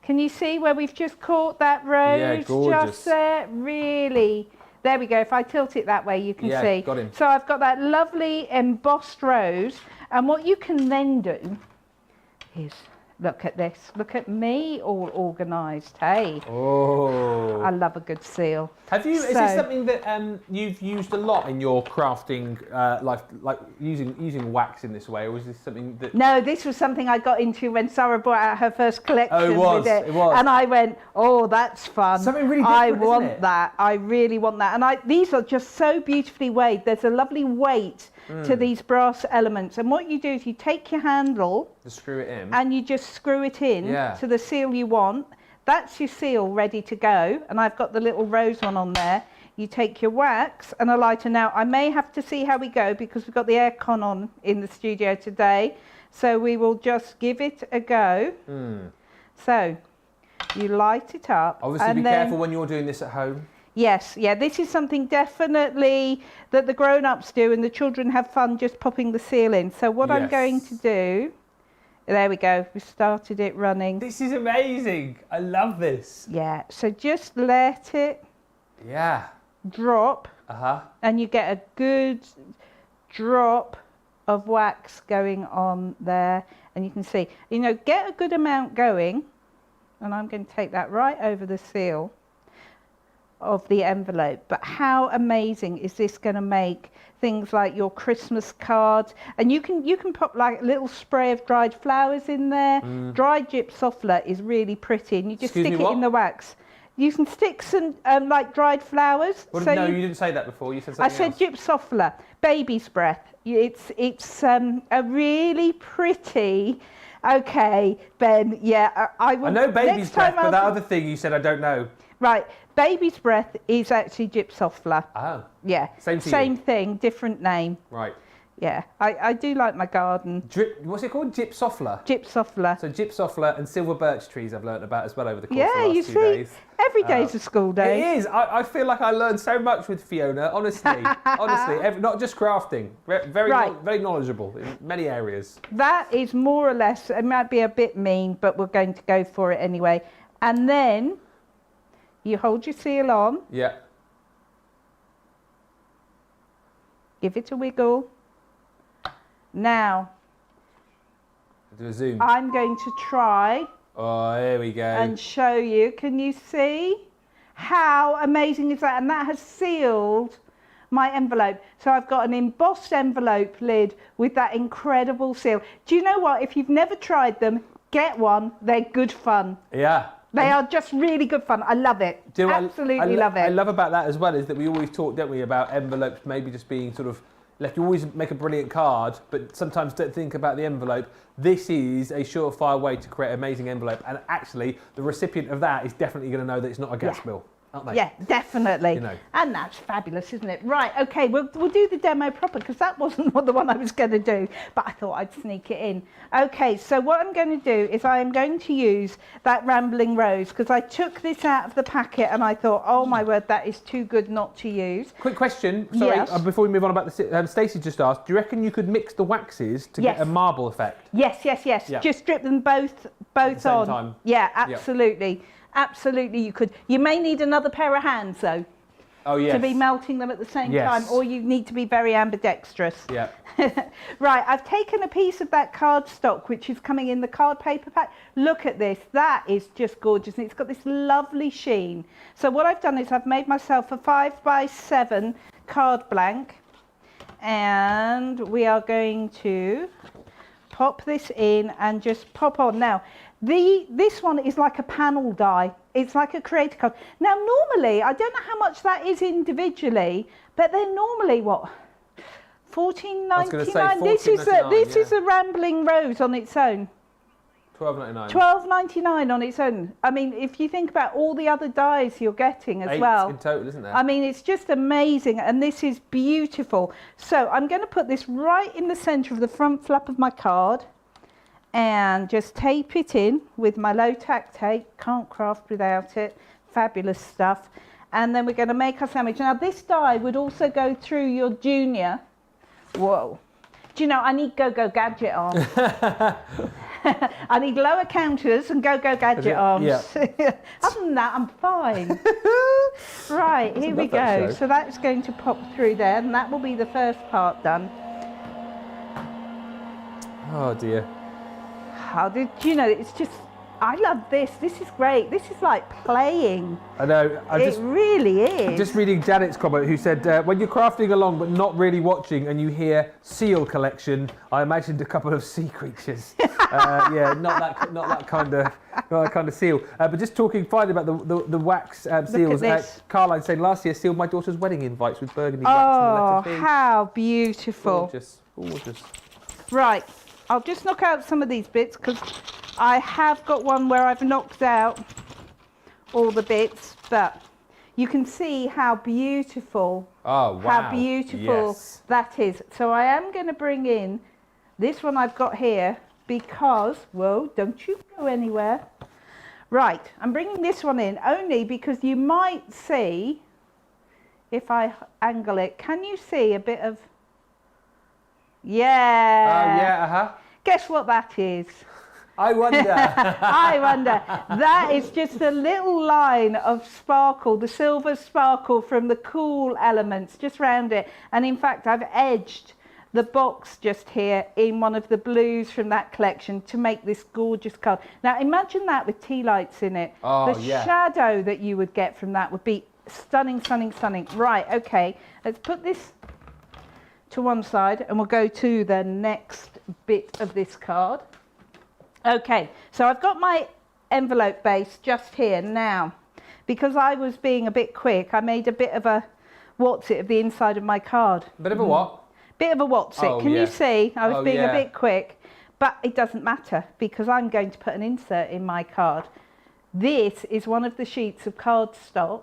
Can you see where we've just caught that rose? Yeah, gorgeous. Just there? Really? There we go. If I tilt it that way, you can see. Got him. So I've got that lovely embossed rose. And what you can then do is, look at this. Look at me, all organised. Hey. Oh. I love a good seal. Is this something that you've used a lot in your crafting life, like using wax in this way, or was this something that? No, this was something I got into when Sarah brought out her first collection. Oh, it was. It was. And I went, oh, that's fun. Something really different, I want isn't it? that. I really want that. And these are just so beautifully weighed. There's a lovely weight to these brass elements. And what you do is you take your handle, just screw it in, and you just screw it in to the seal you want. That's your seal ready to go, and I've got the little rose one on there. You take your wax and a lighter. Now, I may have to see how we go because we've got the aircon on in the studio today, so we will just give it a go. So, you light it up. Obviously, be careful when you're doing this at home. Yes, yeah, this is something definitely that the grown-ups do, and the children have fun just popping the seal in. So what I'm going to do, there we go, we started it running. This is amazing. I love this. Yeah, so just let it drop, and you get a good drop of wax going on there. And you can see, get a good amount going, and I'm going to take that right over the seal. of the envelope, but how amazing is this going to make things like your Christmas cards? And you can put like a little spray of dried flowers in there. Dried gypsophila is really pretty, and you just stick it in the wax. You can stick some like dried flowers. Well, no, you didn't say that before. You said something else. I said gypsophila, baby's breath. It's a really pretty. Okay, Ben. Yeah, I will. I know baby's breath, but that other thing you said I don't know. Right, baby's breath is actually gypsophila. Oh. Yeah. Same thing, different name. Right. Yeah, I do like my garden. What's it called? Gypsophila? Gypsophila. So gypsophila and silver birch trees I've learnt about as well over the course of the last 2 days. Every day's a school day. It is. I feel like I learned so much with Fiona, honestly. Not just crafting. Very knowledgeable in many areas. That is more or less, it might be a bit mean, but we're going to go for it anyway. And then you hold your seal on. Yeah. Give it a wiggle. Now, do a zoom. I'm going to try. Oh, here we go. And show you. Can you see? How amazing is that? And that has sealed my envelope. So I've got an embossed envelope lid with that incredible seal. Do you know what? If you've never tried them, get one. They're good fun. Yeah. They are just really good fun. I love it. Absolutely love it. I love about that as well is that we always talk, don't we, about envelopes maybe just being sort of left. You always make a brilliant card, but sometimes don't think about the envelope. This is a surefire way to create an amazing envelope, and actually the recipient of that is definitely going to know that it's not a gas bill, aren't they? Yeah, definitely. You know. And that's fabulous, isn't it? Right, okay, we'll do the demo proper, because that wasn't the one I was going to do, but I thought I'd sneak it in. Okay, so what I'm going to do is I am going to use that Rambling Rose, because I took this out of the packet and I thought, oh my word, that is too good not to use. Quick question, sorry, yes. Before we move on about the Stacey just asked, do you reckon you could mix the waxes to get a marble effect? Yes. Yeah. Just strip them both at the same on. time. Yeah, absolutely. Yep. Absolutely, you could. You may need another pair of hands, though. Oh, yes. To be melting them at the same time, or you need to be very ambidextrous. Yeah. Right, I've taken a piece of that cardstock, which is coming in the card paper pack. Look at this. That is just gorgeous. And it's got this lovely sheen. So what I've done is I've made myself a 5x7 card blank. And we are going to pop this in and just pop on. Now, this one is like a panel die. It's like a creator card. Now, normally, I don't know how much that is individually, but they're normally, what, $14.99? This is a Rambling Rose on its own. $12.99. $12.99 on its own. I mean, if you think about all the other dies you're getting as well. 8 in total, isn't there? I mean, it's just amazing, and this is beautiful. So I'm going to put this right in the centre of the front flap of my card and just tape it in with my low-tack tape. Can't craft without it. Fabulous stuff. And then we're going to make our sandwich. Now, this die would also go through your junior. Whoa. Do you know, I need Go-Go Gadget arms. I need lower counters and Go-Go Gadget arms. Yeah. Other than that, I'm fine. Right, here we go. So that's going to pop through there, and that will be the first part done. Oh, dear. How did you know? It's just, I love this. This is great. This is like playing. I know. It really is. Just reading Janet's comment, who said, when you're crafting along but not really watching and you hear seal collection, I imagined a couple of sea creatures. Yeah, not that kind of seal. But just talking finally about the wax seals. Carline saying, last year sealed my daughter's wedding invites with burgundy wax and the letter B. How beautiful. Gorgeous. Right. I'll just knock out some of these bits because I have got one where I've knocked out all the bits, but you can see how beautiful, that is. So I am going to bring in this one I've got here because, whoa, don't you go anywhere. Right, I'm bringing this one in only because you might see, if I angle it, can you see a bit of... Yeah. Guess what that is? I wonder. I wonder. That is just a little line of sparkle, the silver sparkle from the cool elements just round it. And in fact, I've edged the box just here in one of the blues from that collection to make this gorgeous card. Now imagine that with tea lights in it. The shadow that you would get from that would be Stunning, stunning, stunning. Right, okay, let's put this to one side and we'll go to the next bit of this card. Okay, so I've got my envelope base just here now. Because I was being a bit quick, I made a bit of a what's it of the inside of my card. Bit of a what? Bit of a what's it. Can you see? I was being a bit quick, but it doesn't matter because I'm going to put an insert in my card. This is one of the sheets of cardstock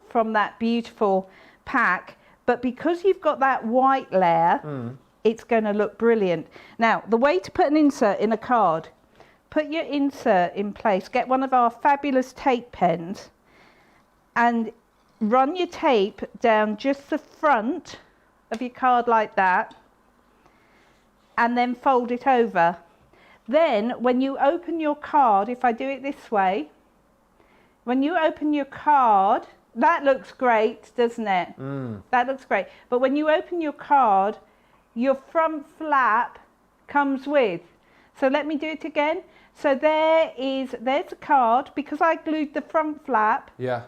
from that beautiful pack, but because you've got that white layer, it's going to look brilliant. Now, the way to put an insert in a card, put your insert in place, get one of our fabulous tape pens and run your tape down just the front of your card like that and then fold it over. Then when you open your card, if I do it this way, when you open your card, that looks great, doesn't it? That looks great. But when you open your card, your front flap comes with. So let me do it again. So there's a card, because I glued the front flap. Yeah.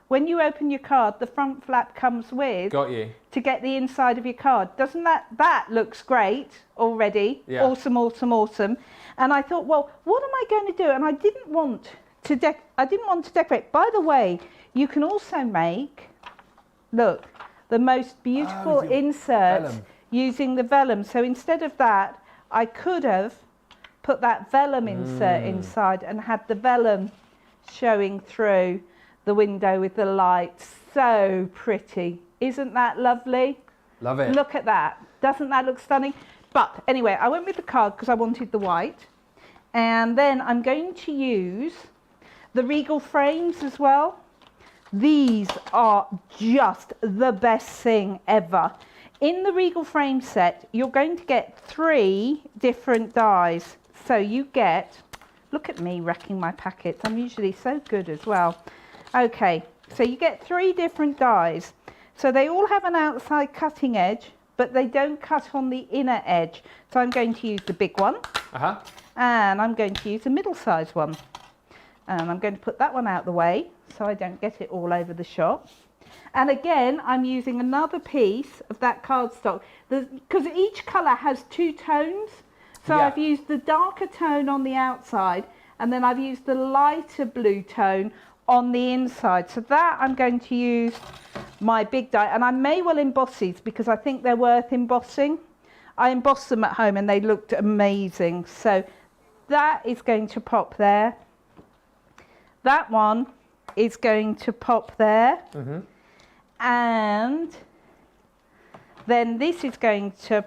When you open your card, the front flap comes with. Got you. To get the inside of your card. Doesn't that looks great already? Yeah. Awesome, awesome, awesome. And I thought, well, what am I going to do? And I didn't want to decorate. By the way, you can also make, look, the most beautiful inserts using the vellum. So instead of that, I could have put that vellum insert inside and had the vellum showing through the window with the lights. So pretty. Isn't that lovely? Love it. Look at that. Doesn't that look stunning? But anyway, I went with the card because I wanted the white. And then I'm going to use the Regal frames as well. These are just the best thing ever. In the Regal frame set, you're going to get 3 different dies. So you get, look at me wrecking my packets. I'm usually so good as well. Okay, so you get 3 different dies. So they all have an outside cutting edge, but they don't cut on the inner edge. So I'm going to use the big one. And I'm going to use the middle-sized one. And I'm going to put that one out the way so I don't get it all over the shop. And again, I'm using another piece of that cardstock because each colour has 2 tones. So I've used the darker tone on the outside and then I've used the lighter blue tone on the inside. So that I'm going to use my big die, and I may well emboss these because I think they're worth embossing. I embossed them at home and they looked amazing. So that is going to pop there. That one is going to pop there. And then this is going to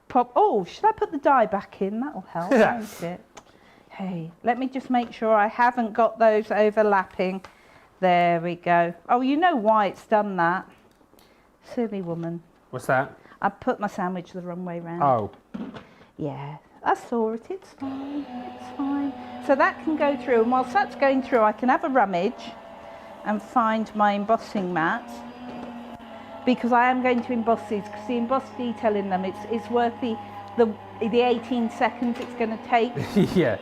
pop. Oh, should I put the die back in? That'll help, won't it? Hey, let me just make sure I haven't got those overlapping. There we go. Oh, you know why it's done that. Silly woman. What's that? I put my sandwich the wrong way round. Oh. Yeah, I saw it. It's fine. It's fine. So that can go through, and whilst that's going through, I can have a rummage and find my embossing mat, because I am going to emboss these, because the embossed detail in them, it's worth the 18 seconds it's going to take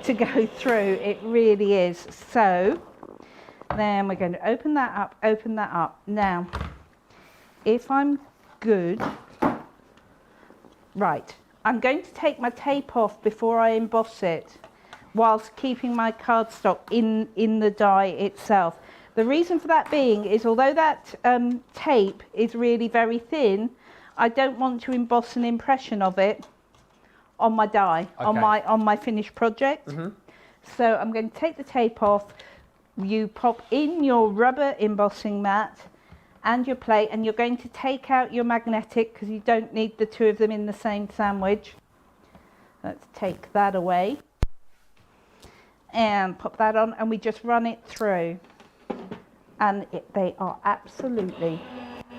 to go through. It really is. So then we're going to open that up. Now, if I'm good, right, I'm going to take my tape off before I emboss it, whilst keeping my cardstock in the die itself. The reason for that being is, although that tape is really very thin, I don't want to emboss an impression of it on my die, on my finished project. So I'm going to take the tape off. You pop in your rubber embossing mat and your plate, and you're going to take out your magnetic because you don't need the 2 of them in the same sandwich. Let's take that away and pop that on, and we just run it through, and they are absolutely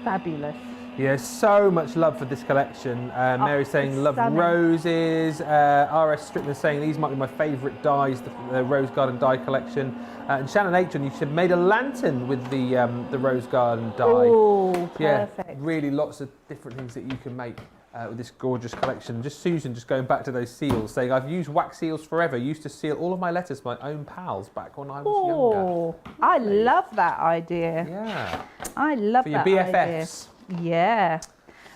fabulous. Yeah, so much love for this collection. Mary's saying love roses. RS Strickland saying these might be my favourite dies, the Rose Garden die collection. And Shannon Atron, you should have made a lantern with the Rose Garden die. Oh, perfect. Yeah, really lots of different things that you can make. with this gorgeous collection. Just Susan, just going back to those seals, saying, I've used wax seals forever. Used to seal all of my letters to my own pals back when I was younger. I love that idea. Yeah. I love that For your BFFs. idea. Yeah.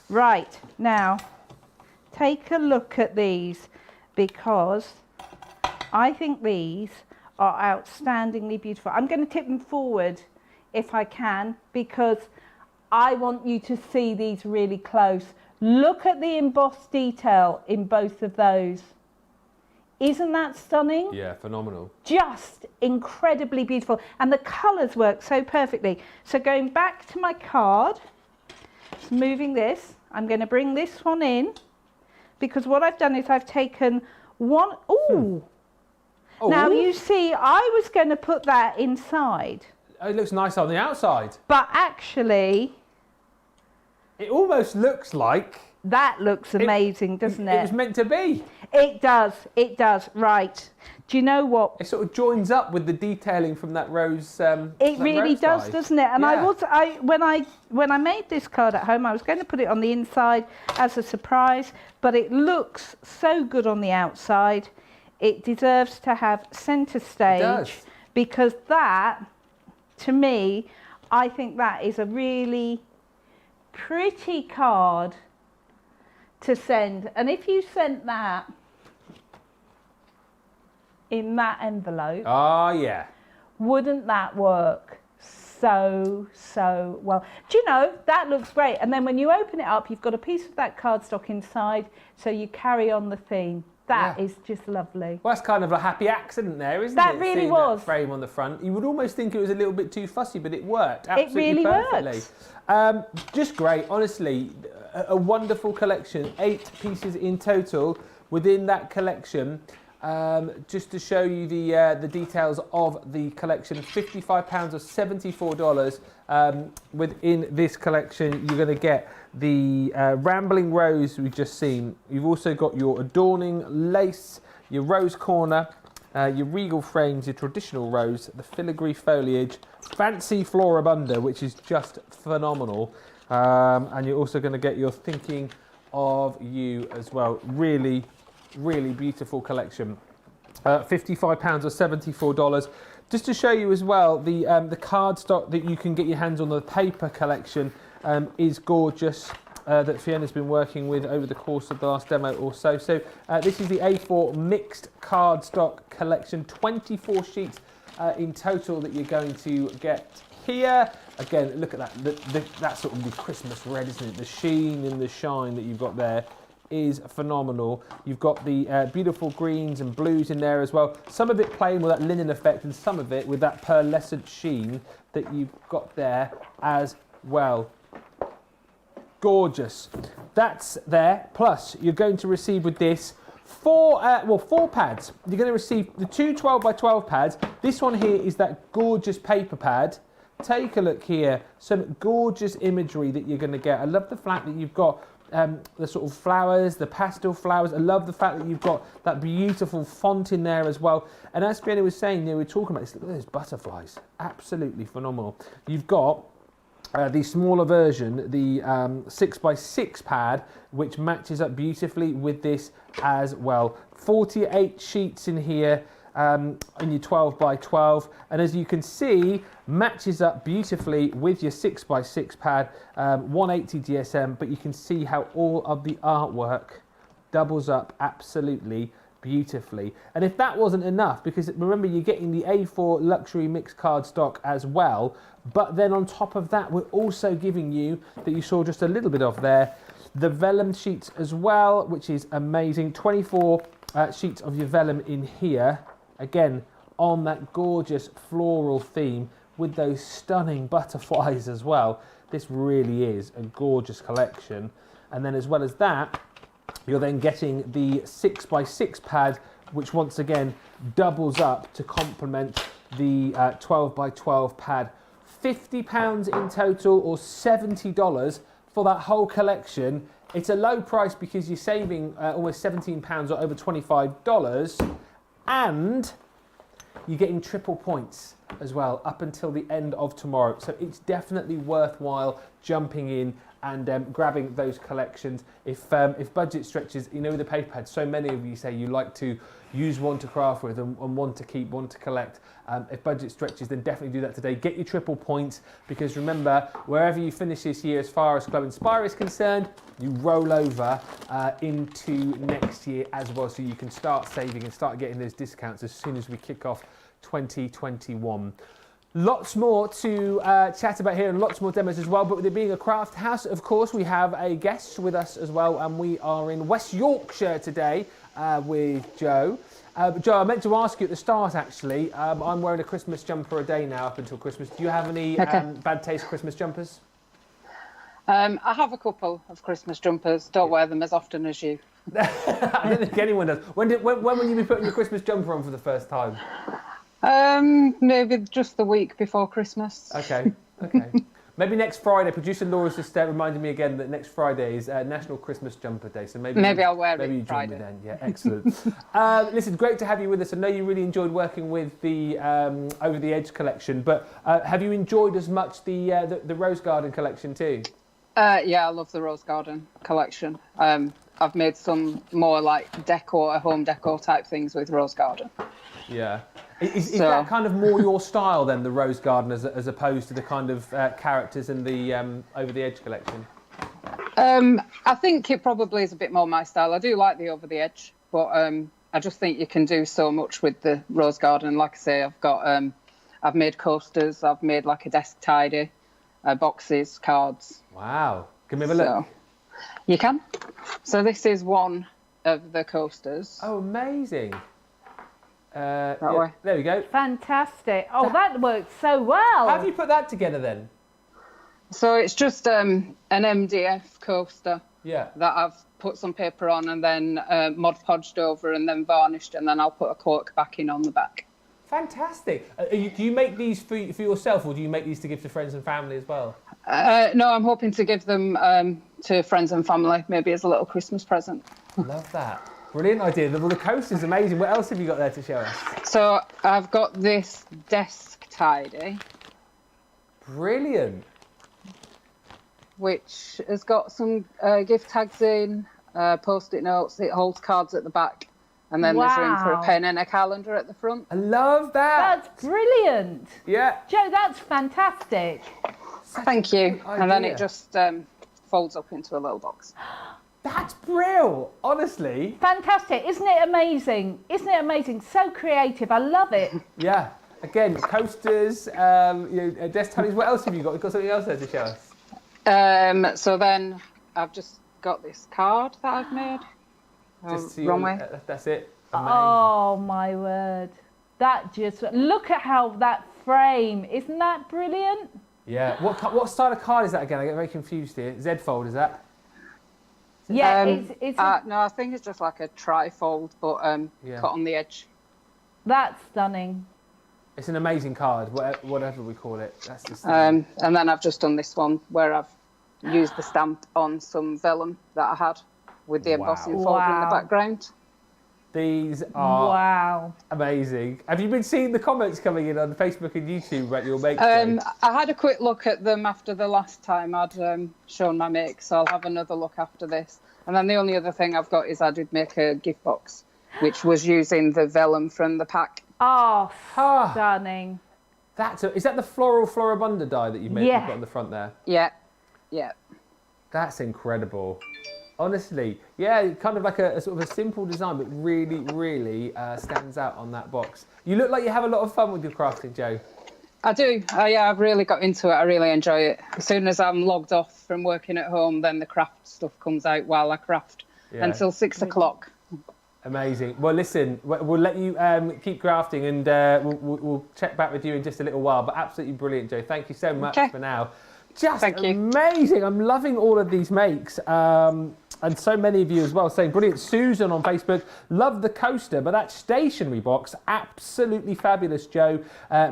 Right, now, take a look at these, because I think these are outstandingly beautiful. I'm going to tip them forward if I can, because I want you to see these really close. Look at the embossed detail in both of those. Isn't that stunning? Yeah, phenomenal. Just incredibly beautiful. And the colours work so perfectly. So going back to my card, moving this, I'm going to bring this one in, because what I've done is I've taken one. Ooh. Oh. Now you see, I was going to put that inside. It looks nice on the outside. But actually, it almost looks like... That looks amazing, doesn't it? It was meant to be. It does, it does. Right. Do you know what? It sort of joins up with the detailing from that rose. It really does, doesn't it? And yeah. When I made this card at home, I was going to put it on the inside as a surprise, but it looks so good on the outside. It deserves to have centre stage. It does. Because that, to me, I think that is a really pretty card to send. And if you sent that in that envelope, oh yeah, wouldn't that work so well? Do you know, that looks great. And then when you open it up, you've got a piece of that cardstock inside, so you carry on the theme. That is just lovely. Well, that's kind of a happy accident there, isn't it? That really was. That frame on the front. You would almost think it was a little bit too fussy, but it worked absolutely perfectly. Just great, honestly. A wonderful collection. 8 pieces in total within that collection. Just to show you the details of the collection, £55 or $74. Within this collection, you're going to get the Rambling Rose we've just seen. You've also got your Adorning Lace, your Rose Corner, your Regal Frames, your Traditional Rose, the Filigree Foliage, Fancy Floribunda, which is just phenomenal. And you're also going to get your Thinking of You as well. Really, really beautiful collection. £55 or $74. Just to show you as well, the cardstock that you can get your hands on, the paper collection, is gorgeous. That Fiona's been working with over the course of the last demo or so. So this is the A4 mixed cardstock collection, 24 sheets in total that you're going to get here. Again, look at that, that's sort of the Christmas red, isn't it? The sheen and the shine that you've got there is phenomenal. You've got the beautiful greens and blues in there as well. Some of it playing with that linen effect and some of it with that pearlescent sheen that you've got there as well. Gorgeous. That's there. Plus, you're going to receive with this 4 pads. You're going to receive the 2 12x12 pads. This one here is that gorgeous paper pad. Take a look here. Some gorgeous imagery that you're going to get. I love the fact that you've got the sort of flowers, the pastel flowers. I love the fact that you've got that beautiful font in there as well. And as Fiona was saying, we were talking about this. Look at those butterflies. Absolutely phenomenal. You've got the smaller version, the 6x6 pad, which matches up beautifully with this as well. 48 sheets in here. In your 12x12, and as you can see, matches up beautifully with your 6x6 pad, 180 GSM, but you can see how all of the artwork doubles up absolutely beautifully. And if that wasn't enough, because remember you're getting the A4 luxury mixed cardstock as well, but then on top of that we're also giving you, that you saw just a little bit of there, the vellum sheets as well, which is amazing. 24 sheets of your vellum in here. Again, on that gorgeous floral theme with those stunning butterflies as well. This really is a gorgeous collection. And then as well as that, you're then getting the 6x6 pad, which once again doubles up to complement the 12x12 pad. £50 in total or $70 for that whole collection. It's a low price because you're saving almost £17 or over $25. And you're getting triple points as well up until the end of tomorrow. So it's definitely worthwhile jumping in and grabbing those collections. If budget stretches, you know, with the paper pad, so many of you say you like to use one to craft with and one to keep, one to collect. If budget stretches, then definitely do that today. Get your triple points, because remember, wherever you finish this year as far as Club Inspire is concerned, you roll over into next year as well, so you can start saving and start getting those discounts as soon as we kick off 2021. Lots more to chat about here and lots more demos as well, but with it being a craft house, of course, we have a guest with us as well, and we are in West Yorkshire today with Joe. Joe, I meant to ask you at the start, actually. I'm wearing a Christmas jumper a day now up until Christmas. Do you have any bad taste Christmas jumpers? I have a couple of Christmas jumpers. Don't wear them as often as you. I don't think anyone does. When will you be putting your Christmas jumper on for the first time? Maybe just the week before Christmas. Okay. Maybe next Friday. Producer Laura's just reminded me again that next Friday is National Christmas Jumper Day. So maybe I'll wear it. Maybe you join Friday. me then. Yeah, excellent. Listen, great to have you with us. I know you really enjoyed working with the Over the Edge collection, but have you enjoyed as much the Rose Garden collection too? Yeah, I love the Rose Garden collection. I've made some more like decor, home decor type things with Rose Garden. Yeah. Is that kind of more your style then, the Rose Garden, as opposed to the kind of characters in the Over the Edge collection? I think it probably is a bit more my style. I do like the Over the Edge, but I just think you can do so much with the Rose Garden. Like I say, I've made coasters, I've made like a desk tidy, boxes, cards. Wow. Can we have a look? You can. So this is one of the coasters. Oh, amazing. That way. There we go. Fantastic. Oh, that worked so well. How have you put that together then? So it's just an MDF coaster. Yeah. That I've put some paper on and then Mod Podged over and then varnished, and then I'll put a cork backing on the back. Fantastic. Do you make these for yourself, or do you make these to give to friends and family as well? No, I'm hoping to give them to friends and family, maybe as a little Christmas present. Love that. Brilliant idea. Well, the coaster's amazing. What else have you got there to show us? So I've got this desk tidy. Brilliant. Which has got some gift tags in, post-it notes. It holds cards at the back. And then there's room for a pen and a calendar at the front. I love that. That's brilliant. Yeah. Joe, that's fantastic. Thank you. And then it just folds up into a little box. That's brilliant, honestly. Fantastic. Isn't it amazing? Isn't it amazing? So creative. I love it. Yeah. Again, coasters, desk tidies. What else have you got? You've got something else there to show us? So then I've just got this card that I've made. Wrong way. That's it. Amazing. Oh, my word. That just... Look at how that frame... Isn't that brilliant? Yeah. What style of card is that again? I get very confused here. Z-fold, is that? Yeah, no, I think it's just like a tri-fold, but cut on the edge. That's stunning. It's an amazing card, whatever we call it. That's just. And then I've just done this one where I've used the stamp on some vellum that I had with the embossing folder in the background. These are amazing. Have you been seeing the comments coming in on Facebook and YouTube about your makes? I had a quick look at them after the last time I'd shown my make, so I'll have another look after this. And then the only other thing I've got is I did make a gift box, which was using the vellum from the pack. Oh, stunning. Is that the floral Floribunda die that you've made put on the front there? Yeah. That's incredible. Honestly, yeah, kind of like a sort of a simple design, but really, really stands out on that box. You look like you have a lot of fun with your crafting, Joe. I do. Yeah, I've really got into it. I really enjoy it. As soon as I'm logged off from working at home, then the craft stuff comes out while I craft until 6 o'clock. Amazing. Well, listen, we'll let you keep crafting, and we'll check back with you in just a little while. But absolutely brilliant, Joe. Thank you so much for now. Just amazing. I'm loving all of these makes. And so many of you as well saying, brilliant. Susan on Facebook, love the coaster, but that stationery box, absolutely fabulous, Joe.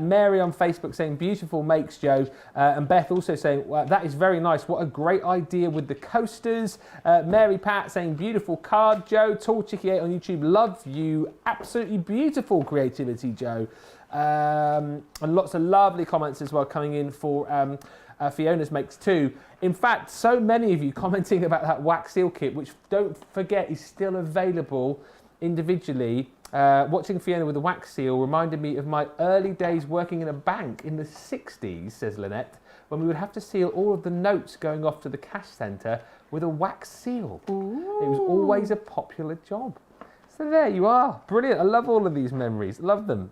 Mary on Facebook saying, beautiful makes, Joe. And Beth also saying, well, that is very nice. What a great idea with the coasters. Mary Pat saying, beautiful card, Joe. Tall Chicky 8 on YouTube, love you. Absolutely beautiful creativity, Joe. And lots of lovely comments as well coming in for Fiona's makes 2. In fact, so many of you commenting about that wax seal kit, which don't forget is still available individually. Watching Fiona with the wax seal reminded me of my early days working in a bank in the 60s, says Lynette, when we would have to seal all of the notes going off to the cash centre with a wax seal. Ooh. It was always a popular job. So there you are. Brilliant. I love all of these memories. Love them.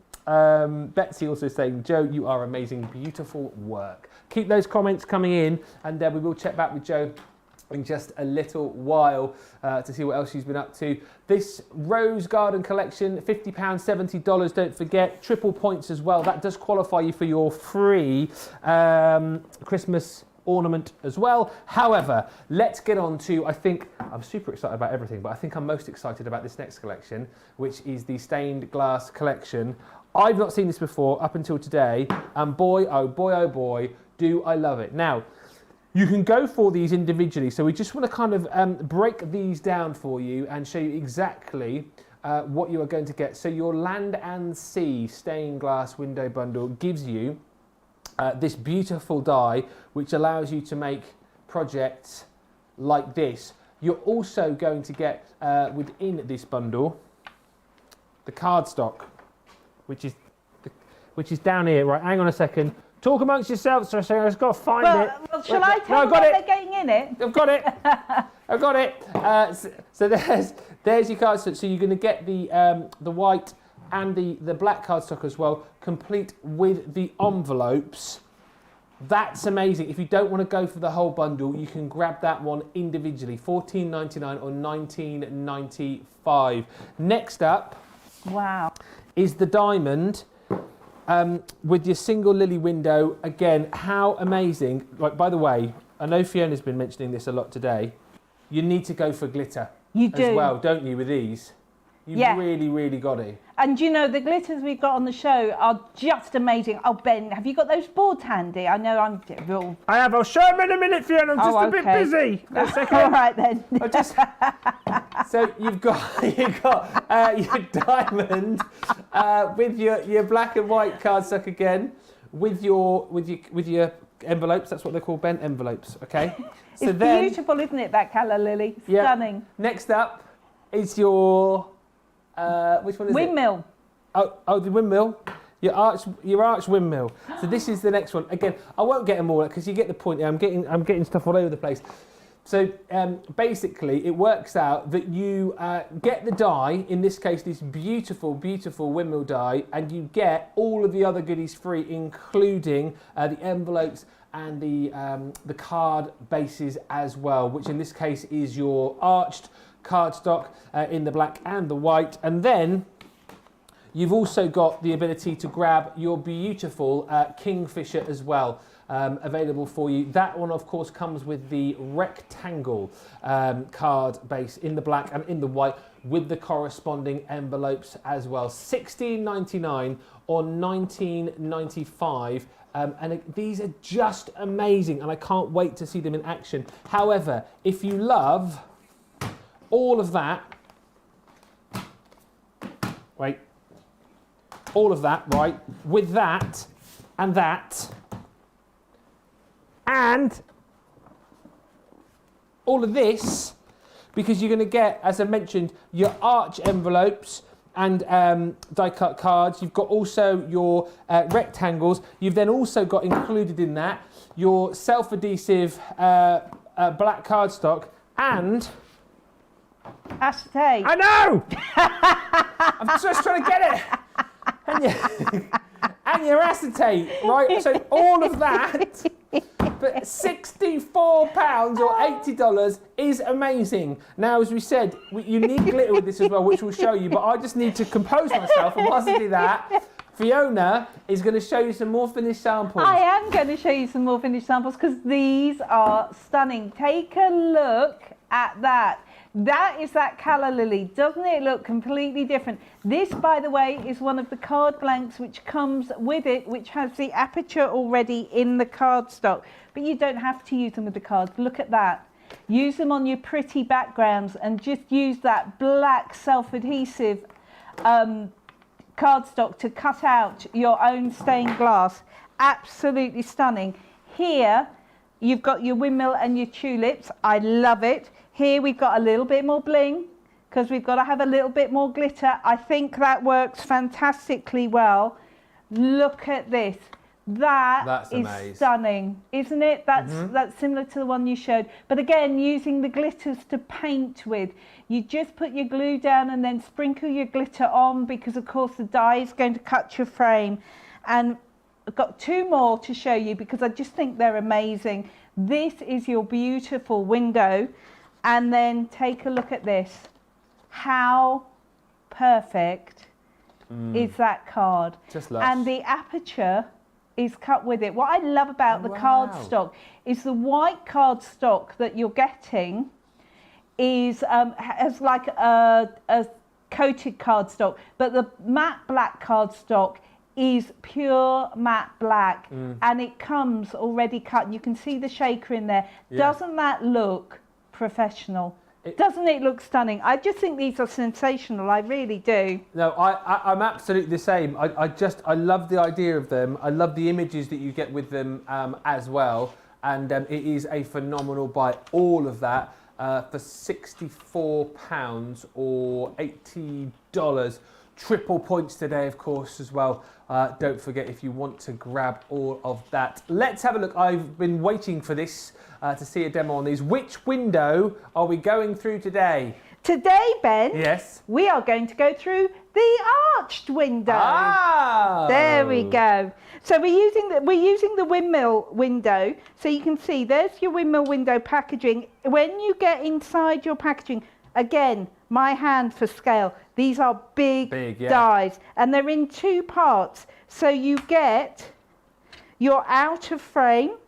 Betsy also saying, Joe, you are amazing. Beautiful work. Keep those comments coming in, and we will check back with Joe in just a little while to see what else she's been up to. This Rose Garden collection, £50, $70, don't forget. Triple points as well. That does qualify you for your free Christmas ornament as well. However, let's get on to, I think, I'm super excited about everything, but I think I'm most excited about this next collection, which is the stained glass collection. I've not seen this before up until today, and boy, oh boy, oh boy, do I love it. Now, you can go for these individually, so we just want to kind of break these down for you and show you exactly what you are going to get. So your Land and Sea stained glass window bundle gives you this beautiful die, which allows you to make projects like this. You're also going to get within this bundle the cardstock, which is down here. Right, hang on a second. Talk amongst yourselves, so I've just got to find it. Well, shall I tell you what they're getting in it? I've got it. I've got it. So there's your cardstock. So you're going to get the white and the black cardstock as well, complete with the envelopes. That's amazing. If you don't want to go for the whole bundle, you can grab that one individually, $14.99 or $19.95. Next up, wow, is the diamond. With your single lily window. Again, how amazing. Like, by the way, I know Fiona's been mentioning this a lot today. You need to go for glitter. You do. As well, don't you, with these? You've really, really got it. And you know, the glitters we've got on the show are just amazing. Oh, Ben, have you got those boards handy? I know I'm real. I have. I'll show them in a minute, Fiona. I'm just a bit busy. A second. All right, then. So you've got your diamond with your black and white cardstock again, with your envelopes. That's what they're called, Ben, envelopes. Okay. So it's beautiful, isn't it? That colour, Lily. Stunning. Yeah. Next up is your which one is windmill. It? Oh, the windmill. Your arch windmill. So this is the next one. Again, I won't get them all because you get the point. I'm getting stuff all over the place. So basically, it works out that you get the die, in this case, this beautiful, beautiful windmill die, and you get all of the other goodies free, including the envelopes and the card bases as well, which in this case is your arched cardstock in the black and the white. And then you've also got the ability to grab your beautiful Kingfisher as well. Available for you. That one, of course, comes with the rectangle card base in the black and in the white with the corresponding envelopes as well. $16.99 or $19.95. And these are just amazing, and I can't wait to see them in action. However, if you love all of that, all of that, right, with that and that, and all of this, because you're going to get, as I mentioned, your arch envelopes and die cut cards. You've got also your rectangles. You've then also got included in that your self-adhesive black cardstock and acetate. I know. I'm just trying to get it. And your acetate, right? So all of that, but £64 or $80 is amazing. Now, as we said, you need glitter with this as well, which we'll show you, but I just need to compose myself, and whilst I do that, Fiona is going to show you some more finished samples. I am going to show you some more finished samples because these are stunning. Take a look at that. That is that colour, Lily. Doesn't it look completely different? This, by the way, is one of the card blanks which comes with it, which has the aperture already in the cardstock. But you don't have to use them with the cards. Look at that. Use them on your pretty backgrounds and just use that black self-adhesive cardstock to cut out your own stained glass. Absolutely stunning. Here, you've got your windmill and your tulips. I love it. Here we've got a little bit more bling because we've got to have a little bit more glitter. I think that works fantastically well. Look at this. That's is amazing. Stunning, isn't it? That's similar to the one you showed. But again, using the glitters to paint with. You just put your glue down and then sprinkle your glitter on because, of course, the dye is going to cut your frame. And I've got 2 more to show you because I just think they're amazing. This is your beautiful window. And then take a look at this. How perfect is that card? Just lush. And the aperture is cut with it. What I love about the cardstock is the white cardstock that you're getting is has like a coated cardstock, but the matte black cardstock is pure matte black, and it comes already cut. You can see the shaker in there. Doesn't that look professional? Doesn't it look stunning? I just think these are sensational. I really do. No, I'm absolutely the same. I love the idea of them. I love the images that you get with them as well. And it is a phenomenal buy. All of that for £64 or $80. Triple points today, of course, as well. Don't forget if you want to grab all of that. Let's have a look. I've been waiting for this to see a demo on these. Which window are we going through today? Today, Ben, yes, we are going to go through the arched window. Ah, there we go. So we're using the windmill window. So you can see there's your windmill window packaging. When you get inside your packaging, again, my hand for scale. These are big dies, and they're in 2 parts. So you get your outer frame,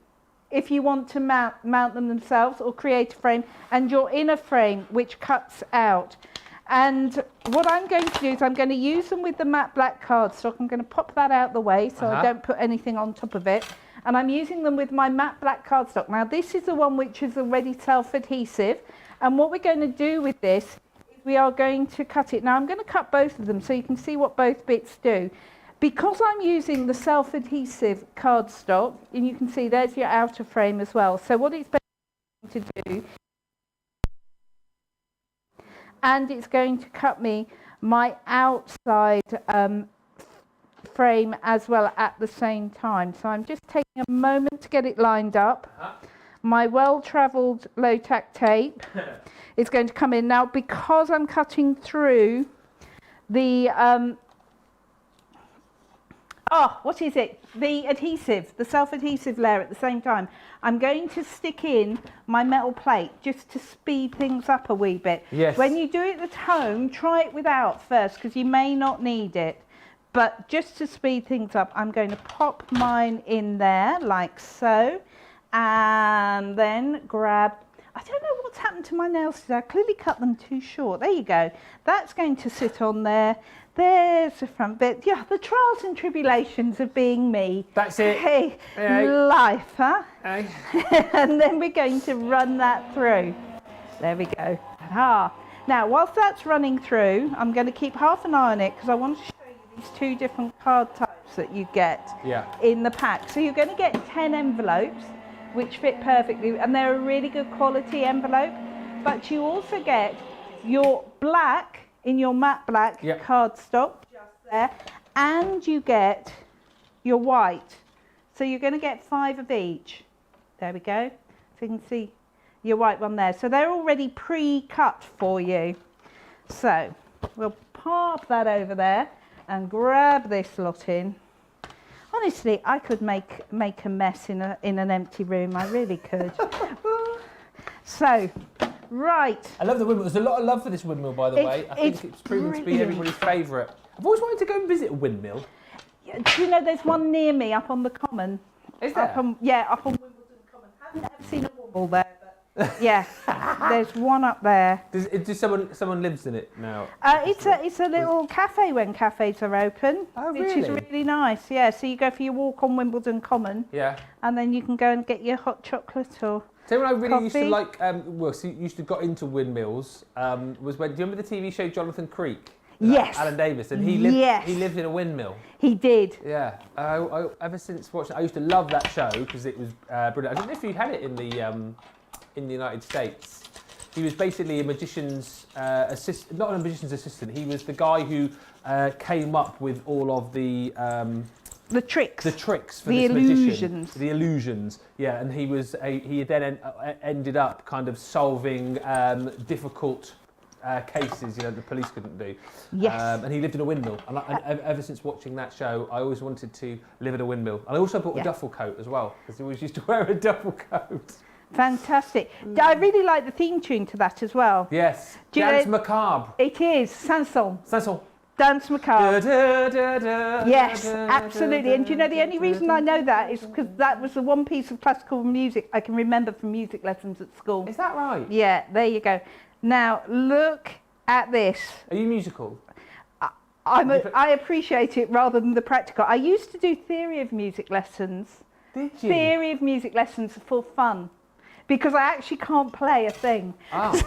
if you want to mount them themselves or create a frame, and your inner frame, which cuts out. And what I'm going to do is I'm going to use them with the matte black cardstock. I'm going to pop that out the way so I don't put anything on top of it. And I'm using them with my matte black cardstock. Now, this is the one which is already self-adhesive. And what we're going to do with this is we are going to cut it. Now, I'm going to cut both of them so you can see what both bits do. Because I'm using the self-adhesive cardstock, and you can see there's your outer frame as well. So what it's going to do, and it's going to cut me my outside frame as well at the same time. So I'm just taking a moment to get it lined up. My well-travelled low-tack tape is going to come in. Now, because I'm cutting through the what is it? The adhesive, the self-adhesive layer at the same time. I'm going to stick in my metal plate just to speed things up a wee bit. Yes. When you do it at home, try it without first because you may not need it. But just to speed things up, I'm going to pop mine in there like so. And then grab, I don't know what's happened to my nails today. I clearly cut them too short. There you go. That's going to sit on there. There's the front bit. Yeah, the trials and tribulations of being me. That's it. Hey, life, huh? Hey. And then we're going to run that through. There we go. Now, whilst that's running through, I'm going to keep half an eye on it because I want to show you these 2 different card types that you get in the pack. So you're going to get 10 envelopes, which fit perfectly, and they're a really good quality envelope. But you also get your black, in your matte black cardstock, just there, and you get your white. So you're going to get 5 of each. There we go. So you can see your white one there. So they're already pre-cut for you. So we'll pop that over there and grab this lot in. Honestly, I could make a mess in an empty room. I really could. So. Right. I love the windmill. There's a lot of love for this windmill, by the way. I think it's proven to be everybody's favourite. I've always wanted to go and visit a windmill. Do you know there's one near me up on the common? Is there? Up on Wimbledon Common. I haven't ever seen a wobble there, but yeah, there's one up there. Does someone lives in it now? It's a little cafe when cafes are open, which is really nice. Yeah, so you go for your walk on Wimbledon Common. Yeah. And then you can go and get your hot chocolate or. So when I really used to like, used to got into windmills was when, do you remember the TV show Jonathan Creek? Yes. Alan Davis, and he lived in a windmill. He did. Yeah. Ever since watching, I used to love that show because it was brilliant. I don't know if you had it in the United States. He was basically a magician's assistant, not a magician's assistant. He was the guy who came up with all of the tricks. The tricks for the this illusions. magician. The illusions. Yeah, and he then ended up kind of solving difficult cases, the police couldn't do. Yes. And he lived in a windmill. And ever since watching that show, I always wanted to live in a windmill. And I also bought a duffel coat as well, because I always used to wear a duffel coat. Fantastic. I really like the theme tune to that as well. Yes. Dance Macabre. It is. Sanson. Sanson. Dance Macabre. Da, da, da, yes, da, absolutely. And do you know the only reason I know that is because that was the one piece of classical music I can remember from music lessons at school. Is that right? Yeah, there you go. Now, look at this. Are you musical? I appreciate it rather than the practical. I used to do theory of music lessons. Did you? Theory of music lessons for fun. Because I actually can't play a thing. Oh. So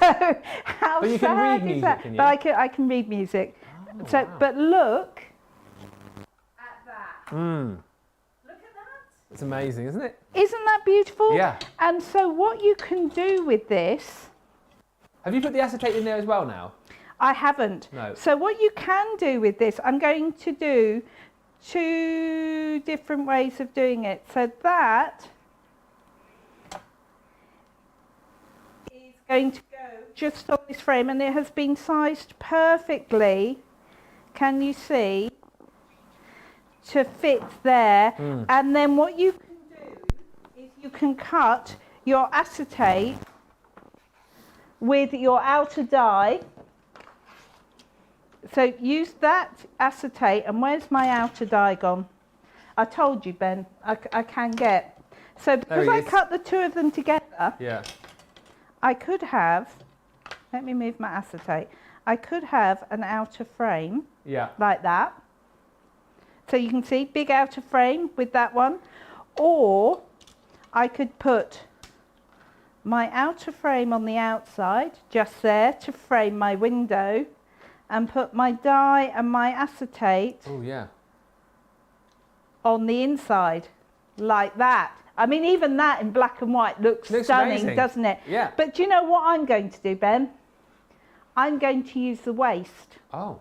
how but you sad can read is music, that? can you? But I can read music. Oh, so, wow. But look at that. Mm. Look at that. It's amazing, isn't it? Isn't that beautiful? Yeah. And so what you can do with this... Have you put the acetate in there as well now? I haven't. No. So what you can do with this, I'm going to do 2 different ways of doing it. So that is going to go just on this frame, and it has been sized perfectly, can you see, to fit there. And then what you can do is you can cut your acetate with your outer die. So use that acetate, and where's my outer die gone? I told you, Ben, I can get. So because I cut the 2 of them together, I could have, let me move my acetate, I could have an outer frame like that. So you can see, big outer frame with that one. Or I could put my outer frame on the outside, just there, to frame my window, and put my die and my acetate on the inside, like that. I mean, even that in black and white looks stunning, amazing. Doesn't it? Yeah. But do you know what I'm going to do, Ben? I'm going to use the waste. Oh.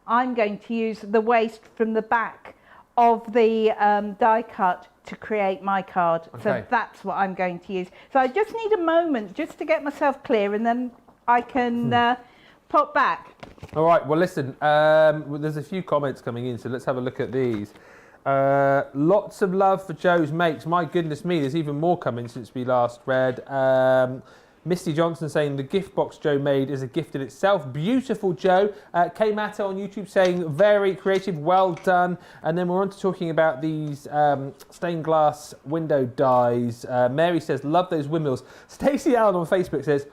I'm going to use the waste from the back of the die cut to create my card. Okay. So that's what I'm going to use. So I just need a moment just to get myself clear, and then I can pop back. All right, well, listen, there's a few comments coming in, so let's have a look at these. Lots of love for Joe's makes. My goodness me, there's even more coming since we last read. Misty Johnson saying the gift box Joe made is a gift in itself. Beautiful, Joe. Kay Matta on YouTube saying very creative, well done. And then we're on to talking about these stained glass window dies. Mary says, love those windmills. Stacey Allen on Facebook says,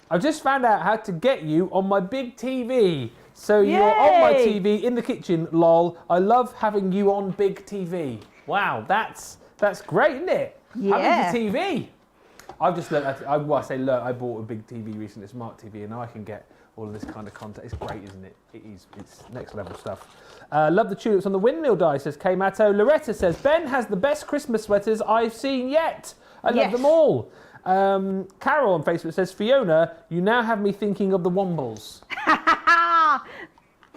I just found out how to get you on my big TV. So you're on my TV in the kitchen, lol. I love having you on big TV. Wow, that's great, isn't it? Yeah. Having the TV. I've just learned, I bought a big TV recently, a smart TV, and now I can get all of this kind of content. It's great, isn't it? It is. It's next level stuff. Love the tulips on the windmill die, says Kay Matto. Loretta says, Ben has the best Christmas sweaters I've seen yet. I love them all. Carol on Facebook says, Fiona, you now have me thinking of the Wombles.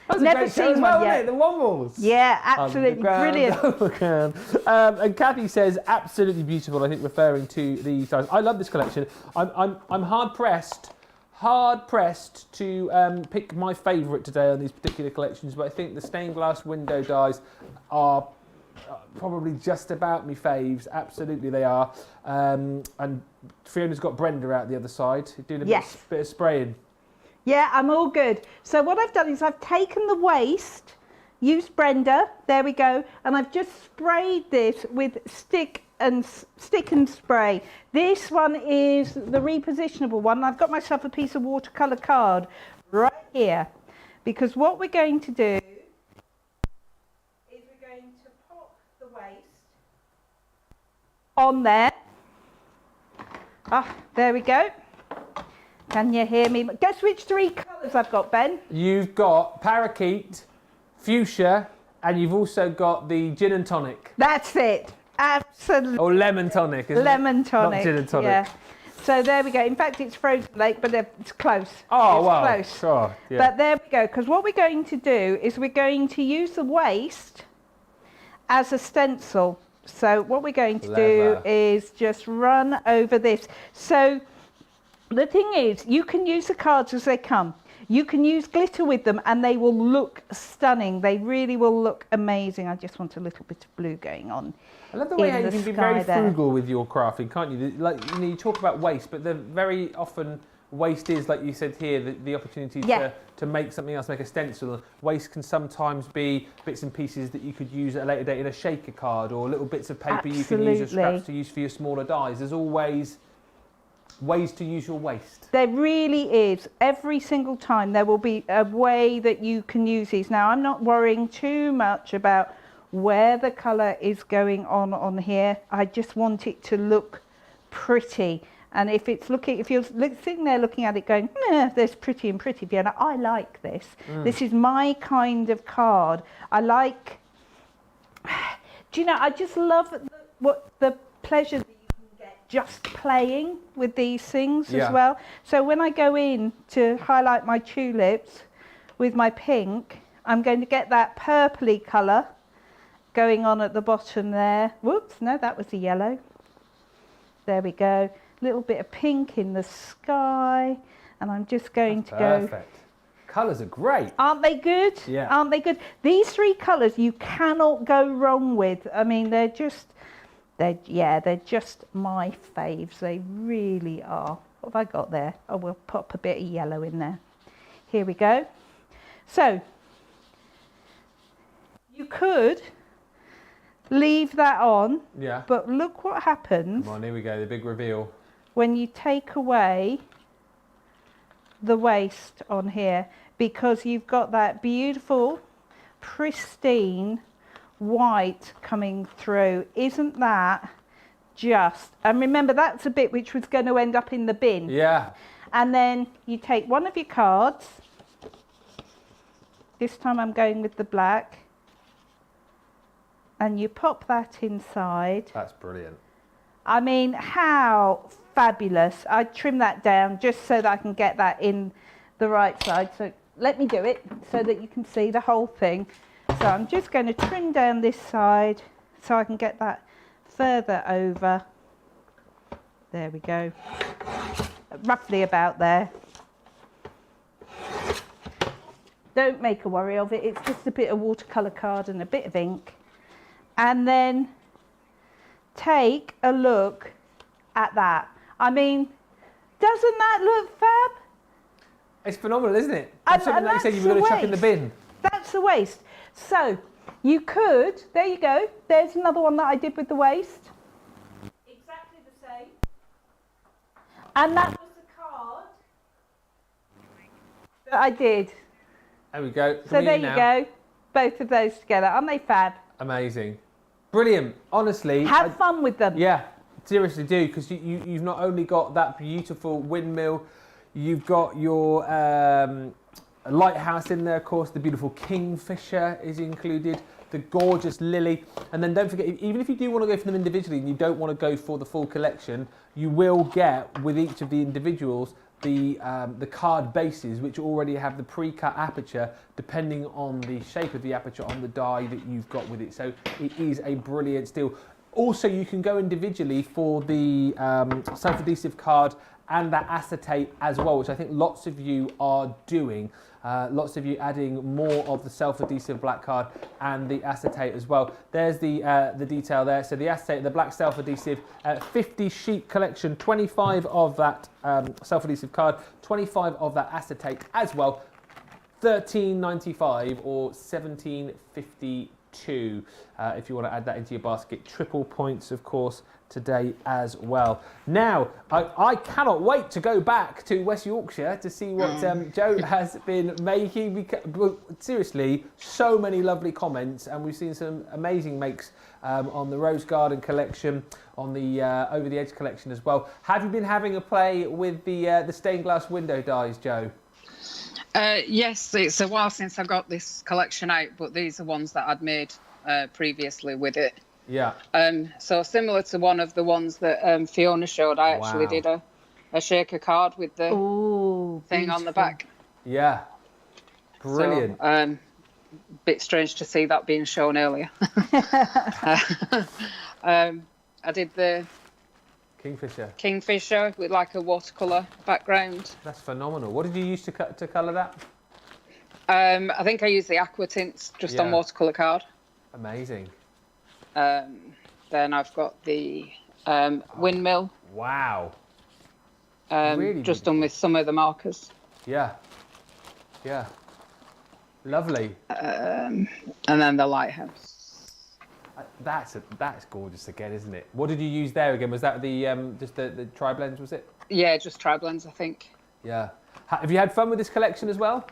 That's Never a great show seen as well, one yet. isn't it? The Wombles. Yeah, absolutely brilliant. And Kathy says, absolutely beautiful. I think referring to the size. I love this collection. I'm hard pressed to pick my favourite today on these particular collections, but I think the stained glass window dies are probably just about me faves. Absolutely they are. And Fiona's got Brenda out the other side doing a bit of spraying. Yeah, I'm all good. So what I've done is I've taken the waste, used Brenda, there we go, and I've just sprayed this with stick and spray. This one is the repositionable one. I've got myself a piece of watercolour card right here, because what we're going to do is we're going to pop the waste on there. Ah, there we go. Can you hear me? Guess which 3 colours I've got, Ben? You've got parakeet, fuchsia, and you've also got the gin and tonic. That's it. Absolutely. Or lemon tonic, isn't it? Lemon tonic. Not gin and tonic. Yeah. So there we go. In fact, it's frozen lake, but it's close. Oh, it's wow. Close. Sure. Yeah. But there we go. Because what we're going to do is we're going to use the waste as a stencil. So what we're going to do is just run over this. So the thing is, you can use the cards as they come. You can use glitter with them and they will look stunning. They really will look amazing. I just want a little bit of blue going on. I love the way how you can be very frugal with your crafting, can't you? Like, you know, you talk about waste, but very often waste is, like you said here, the opportunity to make something else, make a stencil. Waste can sometimes be bits and pieces that you could use at a later date in a shaker card, or little bits of paper you can use as scraps to use for your smaller dies. There's always ways to use your waste. There really is. Every single time there will be a way that you can use these. Now, I'm not worrying too much about where the colour is going on here. I just want it to look pretty. And if you're sitting there looking at it going, there's pretty and pretty, Fiona, I like this. This is my kind of card. I like, do you know, I just love the pleasure that you can get just playing with these things as well. So when I go in to highlight my tulips with my pink, I'm going to get that purpley colour going on at the bottom there. Whoops, no, that was the yellow. There we go. Little bit of pink in the sky, and I'm just going to go. Perfect. Colours are great. Aren't they good? Yeah. Aren't they good? These 3 colours you cannot go wrong with. I mean, they're just my faves. They really are. What have I got there? Oh, we'll pop a bit of yellow in there. Here we go. So you could leave that on. Yeah. But look what happens. Come on, here we go, the big reveal. When you take away the waste on here, because you've got that beautiful, pristine white coming through. Isn't that just, and remember that's a bit which was going to end up in the bin. Yeah. And then you take one of your cards. This time I'm going with the black. And you pop that inside. That's brilliant. I mean, how fabulous. I trim that down just so that I can get that in the right side. So let me do it so that you can see the whole thing. So I'm just going to trim down this side so I can get that further over. There we go. Roughly about there. Don't make a worry of it. It's just a bit of watercolour card and a bit of ink. And then take a look at that. I mean, doesn't that look fab? It's phenomenal, isn't it? And something like you said you were going to chuck in the bin. That's the waste. So you could, there you go. There's another one that I did with the waste. Exactly the same. And that was the card that I did. There we go. So there you go. Both of those together. Aren't they fab? Amazing. Brilliant. Honestly. Have fun with them. Yeah, seriously do, because you've not only got that beautiful windmill, you've got your lighthouse in there, of course, the beautiful kingfisher is included, the gorgeous lily, and then don't forget, even if you do want to go for them individually and you don't want to go for the full collection, you will get with each of the individuals the card bases, which already have the pre-cut aperture depending on the shape of the aperture on the die that you've got with it. So it is a brilliant steal. Also, you can go individually for the self-adhesive card and that acetate as well, which I think lots of you are doing. Lots of you adding more of the self-adhesive black card and the acetate as well. There's the detail there. So the acetate, the black self-adhesive, 50 sheet collection, 25 of that self-adhesive card, 25 of that acetate as well. £13.95 or £17.50 2 if you want to add that into your basket. Triple points, of course, today as well. Now, I cannot wait to go back to West Yorkshire to see what Joe has been making. Seriously, so many lovely comments, and we've seen some amazing makes on the Rose Garden collection, on the Over the Edge collection as well. Have you been having a play with the stained glass window dies, Joe? Yes, it's a while since I got this collection out, but these are ones that I'd made previously with it. Yeah. So similar to one of the ones that Fiona showed, I actually did a shaker card with the thing on the back. Yeah. Brilliant. So, bit strange to see that being shown earlier. I did the Kingfisher with like a watercolour background. That's phenomenal. What did you use to colour that? I think I used the aqua tints just on watercolour card. Amazing. Then I've got the windmill. Wow. Really just done with some of the markers. Yeah. Yeah. Lovely. And then the lighthouse. That's gorgeous again, isn't it? What did you use there again? Was that the just the tri-blends, was it? Yeah, just tri-blends, I think. Yeah. Have you had fun with this collection as well?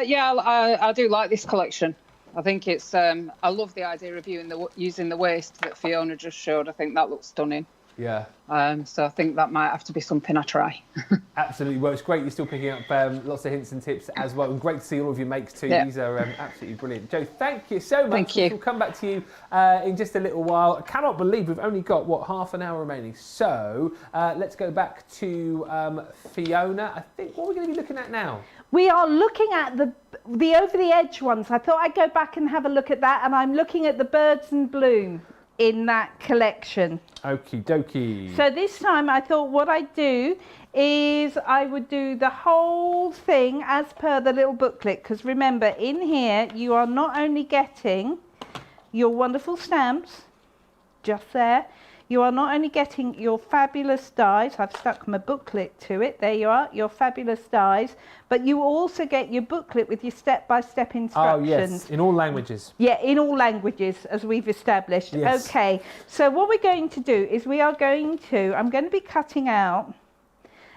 Yeah, I do like this collection. I think it's I love the idea of using the waste that Fiona just showed. I think that looks stunning. Yeah. So I think that might have to be something I try. Absolutely. Well, it's great you're still picking up lots of hints and tips as well. And great to see all of your makes too. Yeah. These are absolutely brilliant. Joe, thank you so much. Thank you. We'll come back to you in just a little while. I cannot believe we've only got, half an hour remaining. So let's go back to Fiona. I think, what are we going to be looking at now? We are looking at the Over the Edge ones. I thought I'd go back and have a look at that. And I'm looking at the Birds in Bloom in that collection. Okie dokie. So this time I thought what I'd do is I would do the whole thing as per the little booklet, because remember, in here you are not only getting your wonderful stamps, just there, you are not only getting your fabulous dies, I've stuck my booklet to it, there you are, your fabulous dies, but you also get your booklet with your step-by-step instructions. Oh yes, in all languages. Yeah, in all languages, as we've established. Yes. Okay, so what we're going to do is I'm going to be cutting out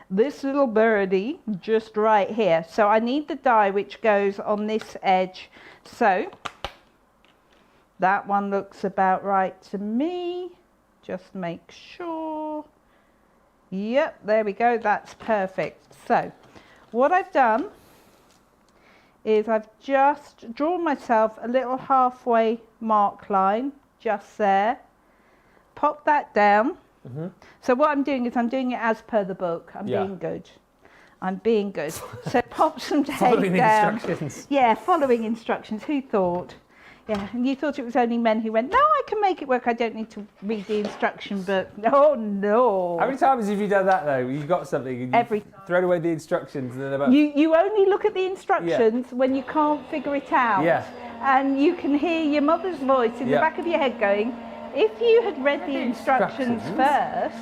this little birdie just right here. So I need the die which goes on this edge. So that one looks about right to me. Just make sure. Yep, there we go. That's perfect. So what I've done is I've just drawn myself a little halfway mark line just there. Pop that down. Mm-hmm. So what I'm doing is I'm doing it as per the book. I'm being good. I'm being good. So pop some tape following down. Instructions. Yeah, following instructions. Who thought? Yeah, and you thought it was only men who went, no, I can make it work. I don't need to read the instruction book. Oh, no. How many times have you done that, though? You've got something and every time. Thrown away the instructions. And then You only look at the instructions when you can't figure it out. Yeah. And you can hear your mother's voice in the back of your head going, if you had read the instructions first.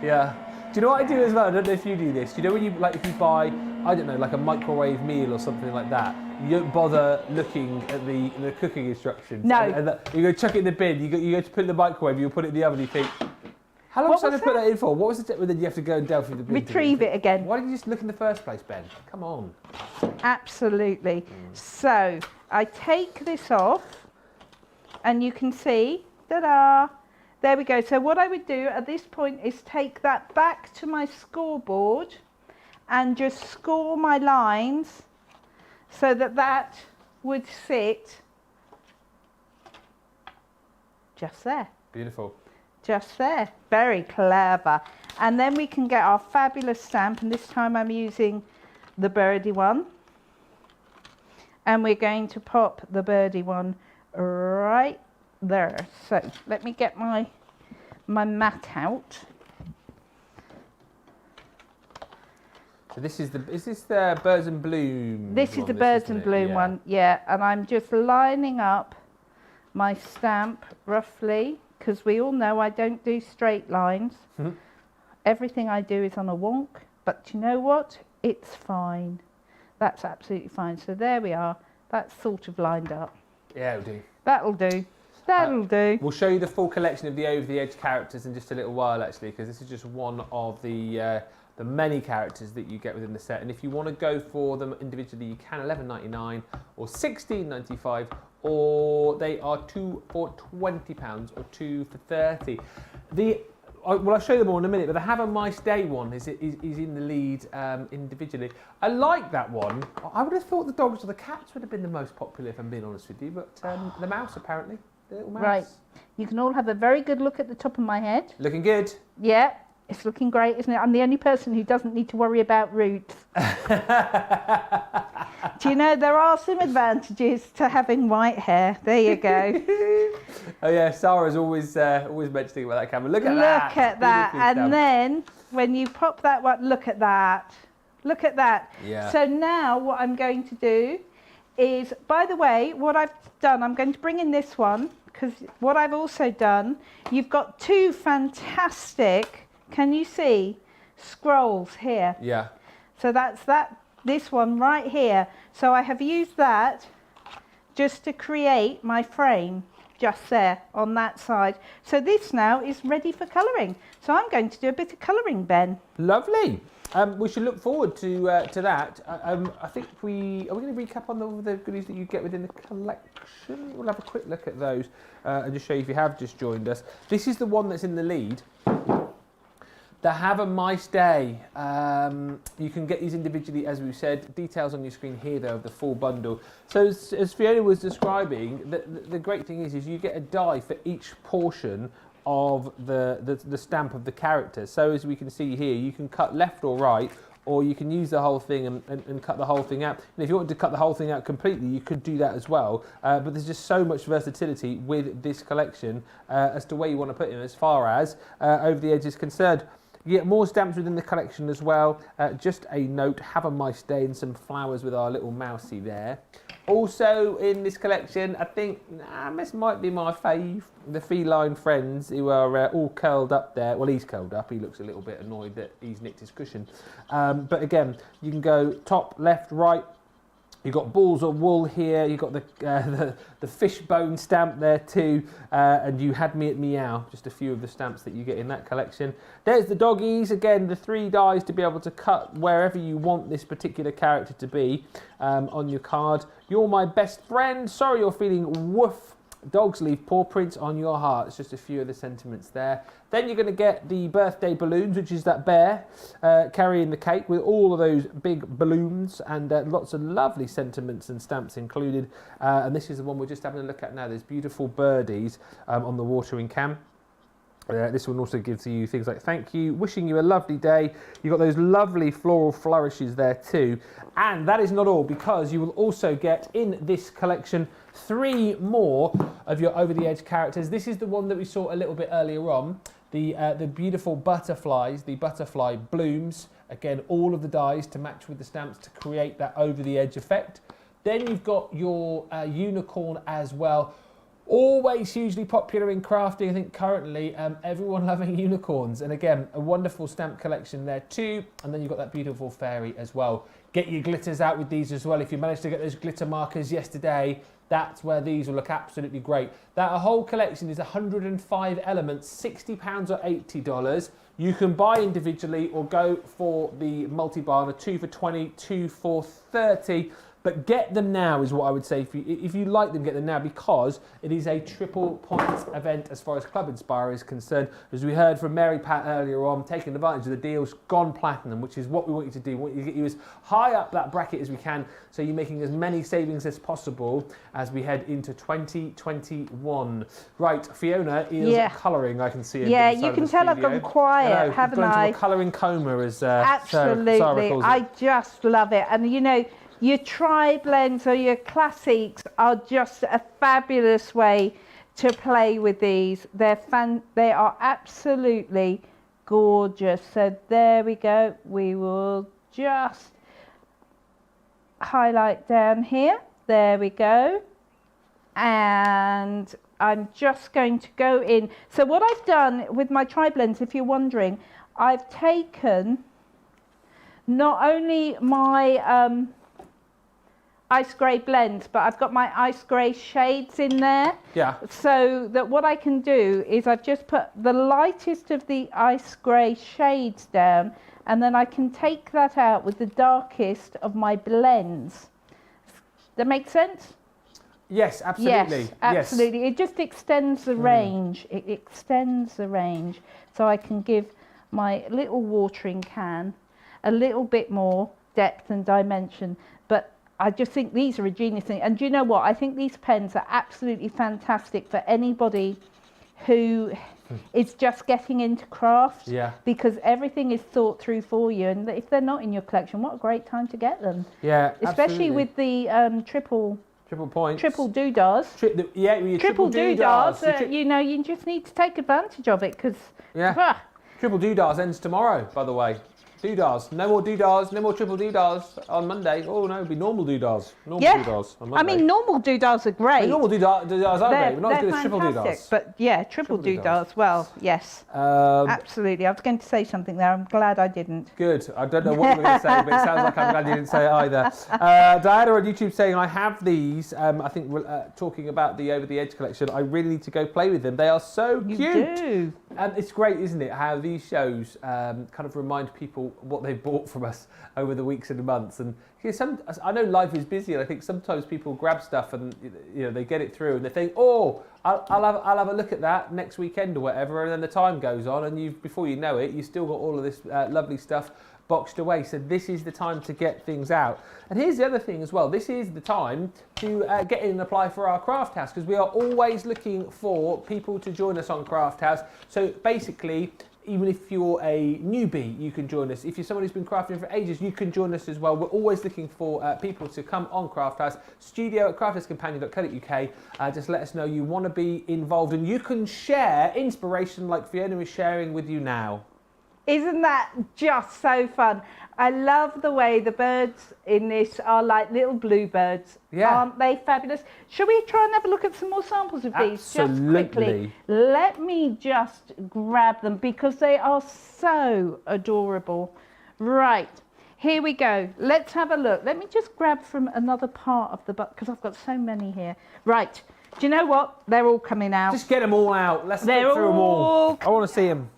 Yeah. Do you know what I do as well? I don't know if you do this. Do you know when you, if you buy, I don't know, like a microwave meal or something like that, you don't bother looking at the cooking instructions. No. And you go chuck it in the bin, you go to put it in the microwave, you put it in the oven, you think, how long should I put that in for? What was it? Then you have to go and delve through the bin. Retrieve it again. Why didn't you just look in the first place, Ben? Come on. Absolutely. So I take this off and you can see, ta-da, there we go. So what I would do at this point is take that back to my scoreboard and just score my lines so that would sit just there. Beautiful. Just there. Very clever. And then we can get our fabulous stamp, and this time I'm using the birdie one. And we're going to pop the birdie one right there. So let me get my mat out. So this is the Birds in Bloom? This is the Birds in Bloom one, yeah. And I'm just lining up my stamp roughly, because we all know I don't do straight lines. Mm-hmm. Everything I do is on a wonk, but you know what? It's fine. That's absolutely fine. So there we are. That's sort of lined up. Yeah, it'll do. That'll do. That'll do. We'll show you the full collection of the over the edge characters in just a little while, actually, because this is just one of the many characters that you get within the set. And if you want to go for them individually, you can. $11.99 or $16.95, or they are 2 for £20 or 2 for £30. Well, I'll show you them all in a minute, but the Have a Nice Day one is in the lead individually. I like that one. I would have thought the dogs or the cats would have been the most popular, if I'm being honest with you, but the mouse, apparently. The little mouse. Right. You can all have a very good look at the top of my head. Looking good. Yeah, it's looking great, isn't it? I'm the only person who doesn't need to worry about roots. Do you know there are some advantages to having white hair? There you go. Oh yeah, Sarah's always mentioning about that camera. Look at that. Look at that. And then when you pop that one, look at that. Look at that. Yeah. So now what I'm going to do is, by the way, what I've done, I'm going to bring in this one, because what I've also done, you've got two fantastic, can you see, scrolls here. Yeah. So that's this one right here. So I have used that just to create my frame just there on that side. So this now is ready for colouring. So I'm going to do a bit of colouring, Ben. Lovely. We should look forward to that. I think are we going to recap on the goodies that you get within the collection? We'll have a quick look at those and just show you if you have just joined us. This is the one that's in the lead. The Have a Nice Day. You can get these individually, as we said. Details on your screen here, though, of the full bundle. So as Fiona was describing, the great thing is you get a die for each portion of the stamp of the character. So as we can see here, you can cut left or right, or you can use the whole thing and cut the whole thing out. And if you wanted to cut the whole thing out completely, you could do that as well. But there's just so much versatility with this collection as to where you want to put it as far as over the edge is concerned. You get more stamps within the collection as well. Just a note, Have a Nice Day, and some flowers with our little mousey there. Also in this collection, I think this might be my fave, the feline friends who are all curled up there. Well, he's curled up. He looks a little bit annoyed that he's nicked his cushion. But again, you can go top, left, right. You've got balls of wool here. You've got the fishbone stamp there too. And You Had Me at Meow, just a few of the stamps that you get in that collection. There's the doggies. Again, the 3 dies to be able to cut wherever you want this particular character to be on your card. You're My Best Friend. Sorry you're feeling woof. Dogs leave paw prints on your heart. It's just a few of the sentiments there. Then you're going to get the birthday balloons, which is that bear carrying the cake with all of those big balloons and lots of lovely sentiments and stamps included. And this is the one we're just having a look at now. There's beautiful birdies on the watering can. This one also gives you things like thank you, wishing you a lovely day. You've got those lovely floral flourishes there too. And that is not all, because you will also get in this collection 3 more of your over the edge characters. This is the one that we saw a little bit earlier on. The beautiful butterflies, the butterfly blooms. Again, all of the dies to match with the stamps to create that over the edge effect. Then you've got your unicorn as well. Always hugely popular in crafting. I think currently everyone loving unicorns. And again, a wonderful stamp collection there too. And then you've got that beautiful fairy as well. Get your glitters out with these as well. If you managed to get those glitter markers yesterday, that's where these will look absolutely great. That whole collection is 105 elements, £60 or $80. You can buy individually or go for the multi-bar, 2 for 20, 2 for 30. But get them now is what I would say. If you like them, get them now, because it is a triple points event as far as Club Inspire is concerned. As we heard from Mary Pat earlier on, taking advantage of the deals, gone platinum, which is what we want you to do. We want you to get you as high up that bracket as we can, so you're making as many savings as possible as we head into 2021. Right, Fiona is colouring, I can see. Yeah, you can tell I've gone quiet, haven't I? Gone into a colouring coma, as absolutely. Sarah calls it. I just love it. And you know, your tri-blends or your classics are just a fabulous way to play with these. They are absolutely gorgeous. So there we go. We will just highlight down here. There we go. And I'm just going to go in. So what I've done with my tri-blends, if you're wondering, I've taken not only my ice grey blends, but I've got my ice grey shades in there. Yeah. So that what I can do is I've just put the lightest of the ice grey shades down, and then I can take that out with the darkest of my blends. That makes sense? Yes, absolutely. Yes, absolutely. Yes. It just extends the range. It extends the range. So I can give my little watering can a little bit more depth and dimension. But I just think these are a genius thing. And do you know what? I think these pens are absolutely fantastic for anybody who is just getting into craft. Yeah. Because everything is thought through for you. And if they're not in your collection, what a great time to get them. Yeah, especially absolutely. with the triple points. Triple doodahs. Triple doodahs. You know, you just need to take advantage of it because... Yeah. Triple doodahs ends tomorrow, by the way. Doodahs. No more doodahs, no more triple doodahs on Monday. Oh no, it'll be normal doodahs. Doodahs on Monday. I mean, normal doodahs are great. Normal doodahs are great, but not as good as triple doodahs. But yeah, triple doodahs, well, yes. Absolutely. I was going to say something there. I'm glad I didn't. Good. I don't know what you were going to say, but it sounds like I'm glad you didn't say it either. Diana on YouTube saying, I have these. I think we're talking about the Over the Edge collection. I really need to go play with them. They are so cute. You do. It's great, isn't it, how these shows kind of remind people what they've bought from us over the weeks and months. And I know life is busy, and I think sometimes people grab stuff and they get it through and they think, oh, I'll have a look at that next weekend or whatever, and then the time goes on and before you know it, you've still got all of this lovely stuff boxed away. So this is the time to get things out. And here's the other thing as well. This is the time to get in and apply for our Craft House, because we are always looking for people to join us on Craft House. So basically, even if you're a newbie, you can join us. If you're someone who's been crafting for ages, you can join us as well. We're always looking for people to come on Craft House. Studio at craftherscompanion.co.uk. Just let us know you want to be involved, and you can share inspiration like Fiona is sharing with you now. Isn't that just so fun? I love the way the birds in this are like little bluebirds. Yeah. Aren't they fabulous? Shall we try and have a look at some more samples of these? Absolutely. Just quickly. Let me just grab them because they are so adorable. Right, here we go. Let's have a look. Let me just grab from another part of the book because I've got so many here. Right, do you know what? They're all coming out. Just get them all out. Let's get through them all. I want to see them.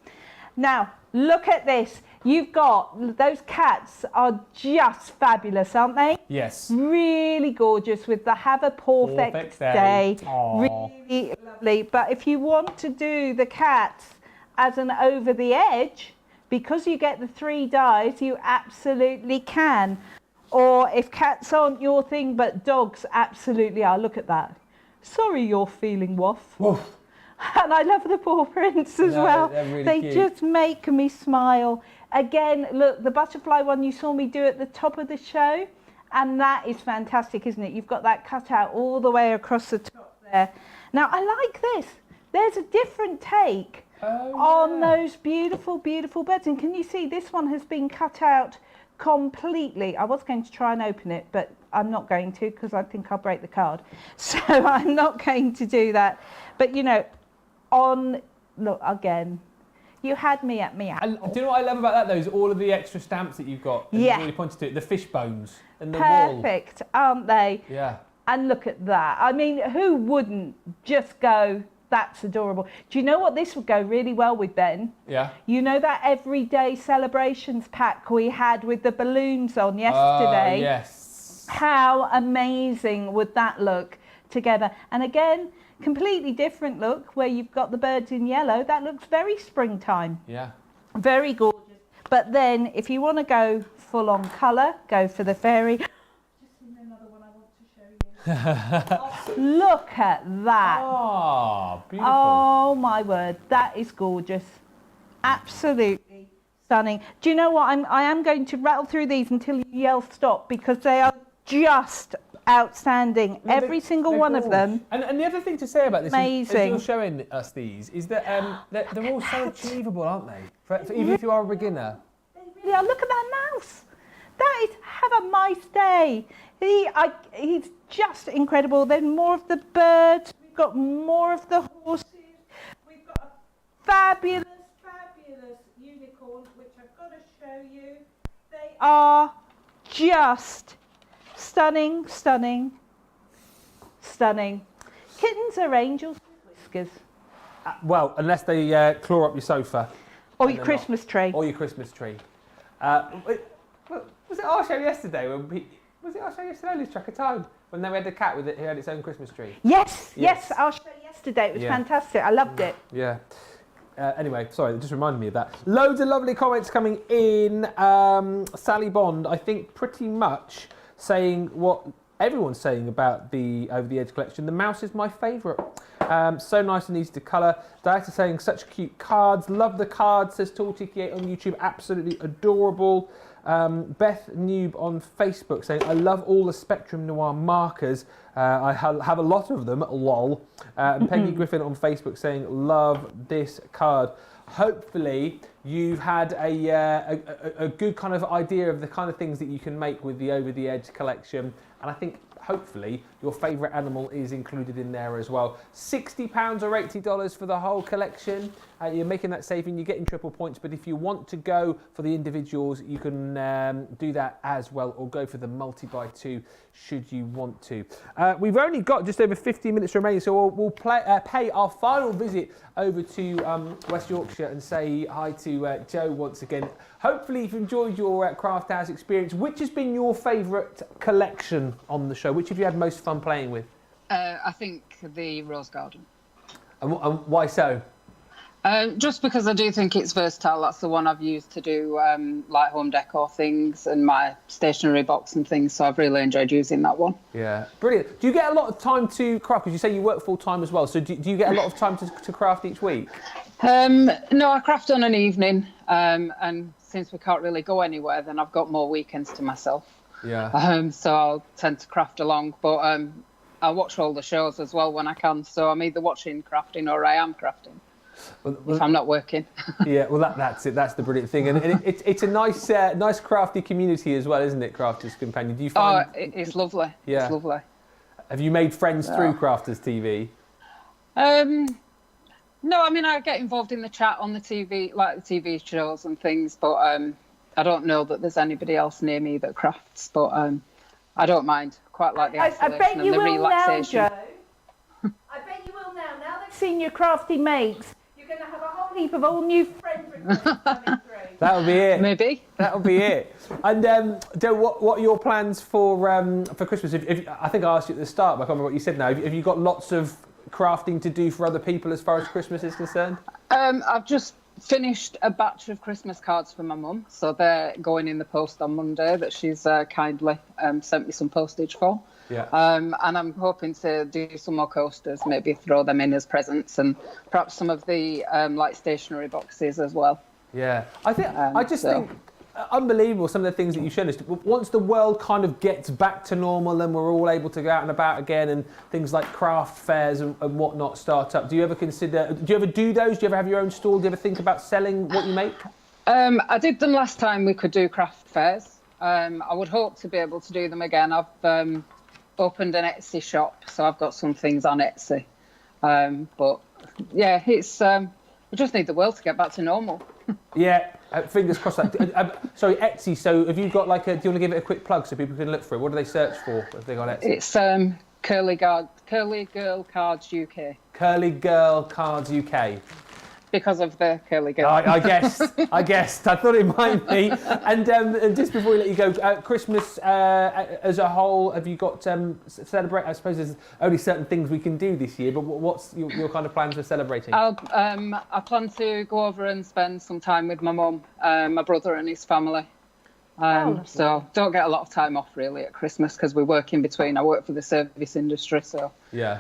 Now, look at this. You've got, those cats are just fabulous, aren't they? Yes. Really gorgeous with the Have a Perfect Day. Really lovely. But if you want to do the cats as an over the edge, because you get the 3 dies, you absolutely can. Or if cats aren't your thing, but dogs absolutely are. Look at that. Sorry you're feeling waff. Woof. And I love the paw prints as well. Really they cute. Just make me smile. Again, look, the butterfly one you saw me do at the top of the show, and that is fantastic, isn't it? You've got that cut out all the way across the top there. Now, I like this. There's a different take on those beautiful, beautiful birds. And can you see this one has been cut out completely? I was going to try and open it, but I'm not going to because I think I'll break the card. So I'm not going to do that. But, you know, look, again, you had me at me. And do you know what I love about that, though, is all of the extra stamps that you've got. And Yeah. you really pointed to it, the fish bones and the wall. Perfect, aren't they? Yeah. And look at that. I mean, who wouldn't just go, that's adorable. Do you know what this would go really well with, Ben? Yeah. You know that everyday celebrations pack we had with the balloons on yesterday? Yes. How amazing would that look together? And again, completely different look where you've got the birds in yellow. That looks very springtime. Yeah. Very gorgeous. But then if you want to go full on colour, go for the fairy. Just another one I want to show you. Look at that. Oh, beautiful. Oh my word, that is gorgeous. Absolutely stunning. Do you know what? I am going to rattle through these until you yell stop because they are just outstanding. Every single one of them. And the other thing to say about this, as Amazing. you're showing us these, is that they're all so achievable, aren't they? For even if you are a beginner. They really are. Look at that mouse. That is, have a nice day. He's just incredible. Then more of the birds. We've got more of the horses. We've got a fabulous, fabulous unicorn, which I've got to show you. They are just stunning, stunning, stunning. Kittens are angels with whiskers. Well, unless they claw up your sofa. Or your Christmas tree. Or your Christmas tree. Was it our show yesterday? Was it our show yesterday? Lose track of time. When they had the cat who had its own Christmas tree. Yes, our show yesterday. It was fantastic. I loved it. Yeah. Anyway, sorry, it just reminded me of that. Loads of lovely comments coming in. Sally Bond, I think pretty much saying what everyone's saying about the Over the Edge collection. The mouse is my favourite. So nice and easy to colour. Diana saying such cute cards. Love the cards, says Tall88 on YouTube. Absolutely adorable. Beth Noob on Facebook saying, I love all the Spectrum Noir markers. I have a lot of them, lol. Peggy Griffin on Facebook saying, love this card. Hopefully you've had a good kind of idea of the kind of things that you can make with the Over the Edge collection. And I think hopefully your favourite animal is included in there as well. £60 or $80 for the whole collection. You're making that saving, you're getting triple points, but if you want to go for the individuals, you can do that as well, or go for the multi-by-two should you want to. We've only got just over 15 minutes remaining, so we'll pay our final visit over to West Yorkshire and say hi to Joe once again. Hopefully you've enjoyed your Craft House experience. Which has been your favourite collection on the show? Which have you had most fun playing with? I think the Rose Garden. And why so? Just because I do think it's versatile. That's the one I've used to do like home decor things and my stationery box and things. So I've really enjoyed using that one. Yeah, brilliant. Do you get a lot of time to craft? Because you say you work full time as well. So do you get a lot of time to craft each week? No, I craft on an evening. And since we can't really go anywhere, then I've got more weekends to myself. Yeah. So I'll tend to craft along. But I watch all the shows as well when I can. So I'm either watching crafting or I am crafting. Well, if I'm not working. Yeah, well that's it. That's the brilliant thing, and it's a nice crafty community as well, isn't it? Crafters Companion. Do you find? Oh, it's lovely. Yeah, it's lovely. Have you made friends through Crafters TV? No, I mean I get involved in the chat on the TV, like the TV shows and things, but I don't know that there's anybody else near me that crafts, but I don't mind. Quite like the isolation and the relaxation. Now, Joe. I bet you will now. Now they've seen your crafty mates. You're going to have a whole heap of all new friend requests coming through. That'll be it. Maybe. That'll be it. And Joe, what are your plans for Christmas? I think I asked you at the start, but I can't remember what you said now. Have you got lots of crafting to do for other people as far as Christmas is concerned? I've just finished a batch of Christmas cards for my mum, so they're going in the post on Monday that she's kindly sent me some postage for. Yeah. And I'm hoping to do some more coasters, maybe throw them in as presents, and perhaps some of the like stationery boxes as well. Yeah, I think unbelievable some of the things that you've shown us. Once the world kind of gets back to normal and we're all able to go out and about again, and things like craft fairs and whatnot start up, do you ever do those? Do you ever have your own stall? Do you ever think about selling what you make? I did them last time we could do craft fairs. I would hope to be able to do them again. I've opened an Etsy shop, so I've got some things on Etsy. But yeah, it's we just need the world to get back to normal. Yeah, fingers crossed. Sorry, Etsy. So have you got like do you want to give it a quick plug so people can look for it? What do they search for if they got Etsy? It's Curly Girl Cards UK. Curly Girl Cards UK. Because of the curly girl. I guessed. I thought it might be. And just before we let you go, Christmas as a whole, have you got celebrate? I suppose there's only certain things we can do this year, but what's your kind of plans for celebrating? I plan to go over and spend some time with my mum, my brother and his family. So don't get a lot of time off really at Christmas because we work in between. I work for the service industry, so yeah,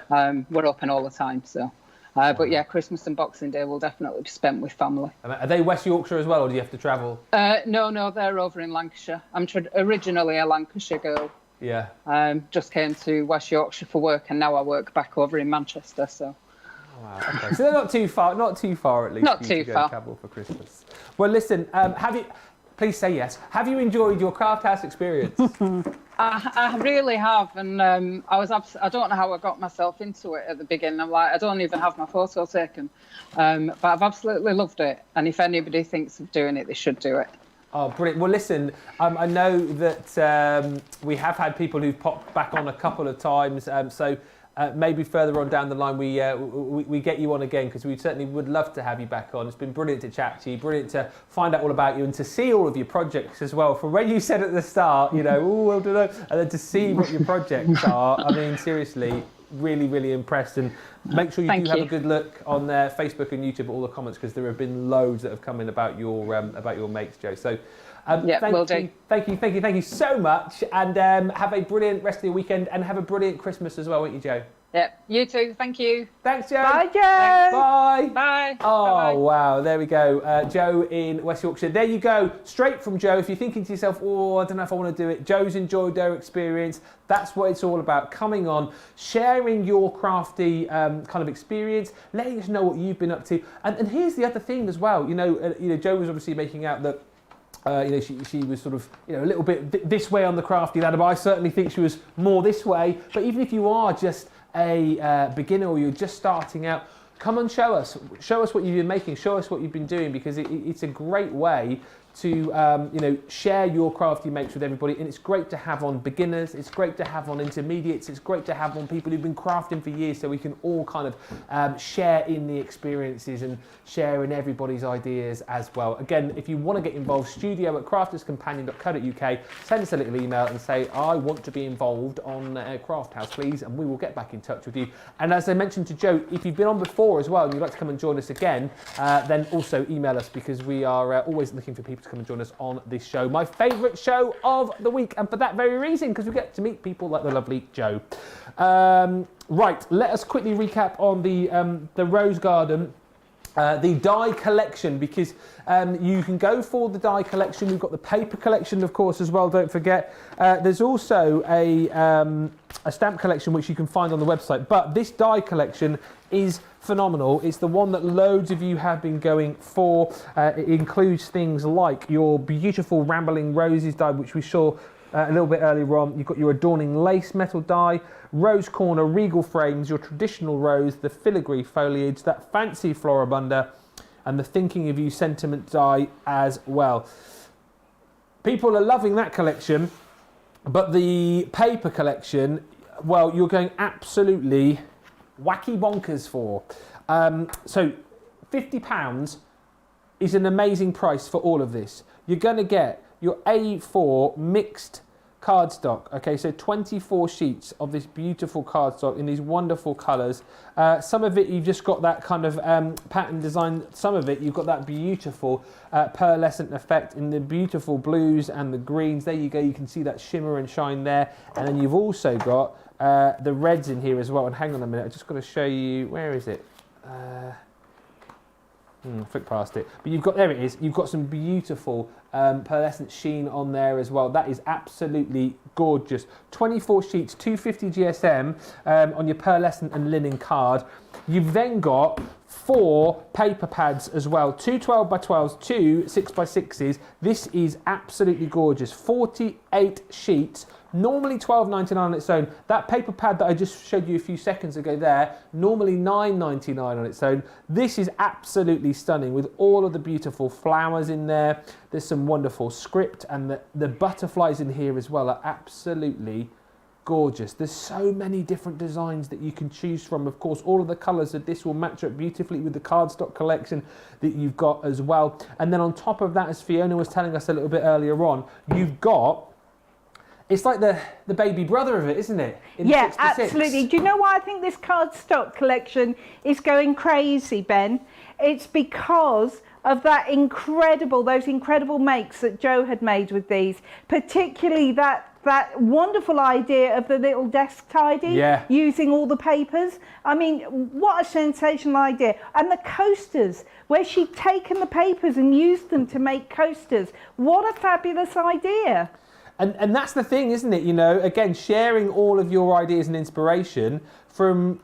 we're open all the time. So. But yeah, Christmas and Boxing Day will definitely be spent with family. Are they West Yorkshire as well, or do you have to travel? No, they're over in Lancashire. I'm originally a Lancashire girl. Yeah. Just came to West Yorkshire for work, and now I work back over in Manchester. So. Wow. Okay. So they're not too far. Not too far at least. Not too far. Travel for Christmas. Well, listen. Please say yes. Have you enjoyed your Craft House experience? I really have, and I don't know how I got myself into it at the beginning. I'm like, I don't even have my photo taken, but I've absolutely loved it. And if anybody thinks of doing it, they should do it. Oh, brilliant. Well, listen, I know that we have had people who've popped back on a couple of times, so maybe further on down the line we get you on again, because we certainly would love to have you back on. It's been brilliant to chat to you, brilliant to find out all about you and to see all of your projects as well. From when you said at the start, you know, oh, I don't know, and then to see what your projects are, I mean, seriously, really, really impressed. And make sure you have a good look on Facebook and YouTube at all the comments, because there have been loads that have come in about your makes, Joe. So thank you so much, and have a brilliant rest of your weekend, and have a brilliant Christmas as well, won't you, Joe? Yeah, you too. Thank you. Thanks, Joe. Bye, Joe. Thanks. Bye. Bye. Oh, Bye-bye. wow. There we go. Joe in West Yorkshire. There you go. Straight from Joe. If you're thinking to yourself, oh, I don't know if I want to do it. Joe's enjoyed their experience. That's what it's all about. Coming on, sharing your crafty kind of experience, letting us know what you've been up to. And here's the other thing as well. You know, Joe was obviously making out that she was sort of, a little bit this way on the crafty ladder, but I certainly think she was more this way. But even if you are just a beginner, or you're just starting out, come and show us what you've been making, show us what you've been doing, because it's a great way to share your crafty makes with everybody. And it's great to have on beginners, it's great to have on intermediates, it's great to have on people who've been crafting for years, so we can all kind of share in the experiences and share in everybody's ideas as well. Again, if you want to get involved, studio@crafterscompanion.co.uk, send us a little email and say, I want to be involved on Craft House, please, and we will get back in touch with you. And as I mentioned to Joe, if you've been on before as well and you'd like to come and join us again, then also email us, because we are always looking for people to come and join us on this show, my favourite show of the week, and for that very reason, because we get to meet people like the lovely Joe. Right, let us quickly recap on the Rose Garden. The die collection, because you can go for the die collection. We've got the paper collection, of course, as well, don't forget. There's also a stamp collection which you can find on the website, but this die collection is phenomenal. It's the one that loads of you have been going for. It includes things like your beautiful Rambling Roses die, which we saw a little bit earlier on. You've got your Adorning Lace metal die, Rose Corner Regal frames, your traditional rose, the filigree foliage, that fancy Floribunda, and the Thinking of You sentiment die as well. People are loving that collection, but the paper collection, well, you're going absolutely wacky bonkers for. So £50 is an amazing price for all of this. You're going to get your A4 mixed cardstock. Okay, so 24 sheets of this beautiful cardstock in these wonderful colours. Some of it you've just got that kind of pattern design. Some of it you've got that beautiful pearlescent effect in the beautiful blues and the greens. There you go. You can see that shimmer and shine there. And then you've also got the reds in here as well. And hang on a minute, I've just got to show you, where is it? Flick past it. But you've got, there it is, you've got some beautiful pearlescent sheen on there as well. That is absolutely gorgeous. 24 sheets, 250 GSM on your pearlescent and linen card. You've then got 4 paper pads as well, 2 12x12s, 2 6x6s. This is absolutely gorgeous. 48 sheets, normally £12.99 on its own. That paper pad that I just showed you a few seconds ago there, normally £9.99 on its own. This is absolutely stunning with all of the beautiful flowers in there. There's some wonderful script, and the butterflies in here as well are absolutely gorgeous. There's so many different designs that you can choose from. Of course, all of the colours of this will match up beautifully with the cardstock collection that you've got as well. And then on top of that, as Fiona was telling us a little bit earlier on, you've got, it's like the baby brother of it, isn't it? Yeah, absolutely. Do you know why I think this cardstock collection is going crazy, Ben? It's because of those incredible makes that Joe had made with these, particularly that wonderful idea of the little desk tidy, using all the papers. I mean, what a sensational idea. And the coasters, where she'd taken the papers and used them to make coasters. What a fabulous idea. And that's the thing, isn't it? You know, again, sharing all of your ideas and inspiration, from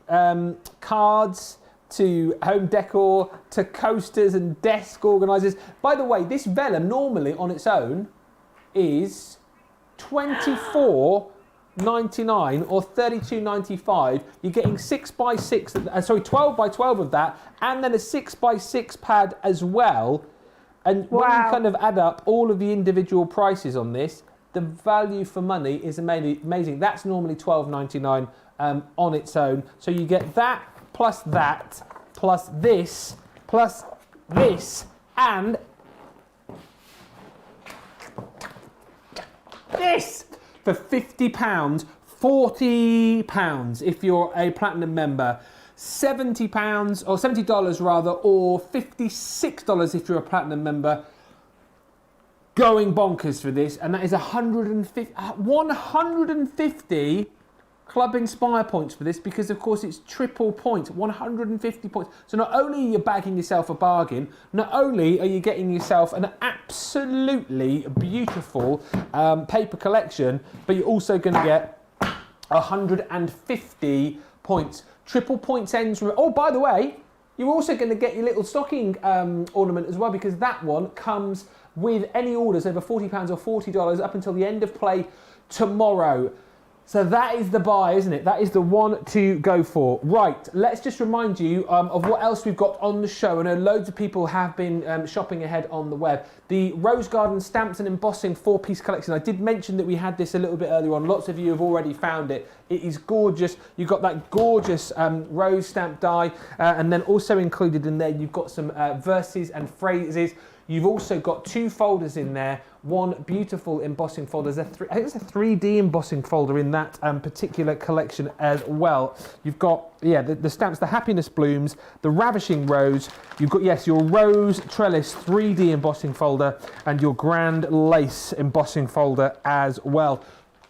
cards to home decor to coasters and desk organisers. By the way, this vellum normally on its own is £24.99 or £32.95. You're getting 6x6, 12x12 of that, and then a 6x6 pad as well. And when you kind of add up all of the individual prices on this, the value for money is amazing. That's normally $12.99 on its own. So you get that, plus this, and this for £50, £40 if you're a platinum member, £70 or $70 rather, or $56 if you're a platinum member. Going bonkers for this, and that is 150 Club Inspire points for this, because of course it's triple points, 150 points. So not only are you bagging yourself a bargain, not only are you getting yourself an absolutely beautiful paper collection, but you're also going to get 150 points. Triple points ends. Oh, by the way, you're also going to get your little stocking ornament as well, because that one comes with any orders over £40 or $40 up until the end of play tomorrow. So that is the buy, isn't it? That is the one to go for. Right, let's just remind you of what else we've got on the show. I know loads of people have been shopping ahead on the web. The Rose Garden Stamps and Embossing 4-piece collection. I did mention that we had this a little bit earlier on. Lots of you have already found it. It is gorgeous. You've got that gorgeous rose stamp die, and then also included in there, you've got some verses and phrases. You've also got 2 folders in there, one beautiful embossing folder. I think there's a 3D embossing folder in that particular collection as well. You've got, the stamps, the Happiness Blooms, the Ravishing Rose. You've got, yes, your Rose Trellis 3D embossing folder and your Grand Lace embossing folder as well.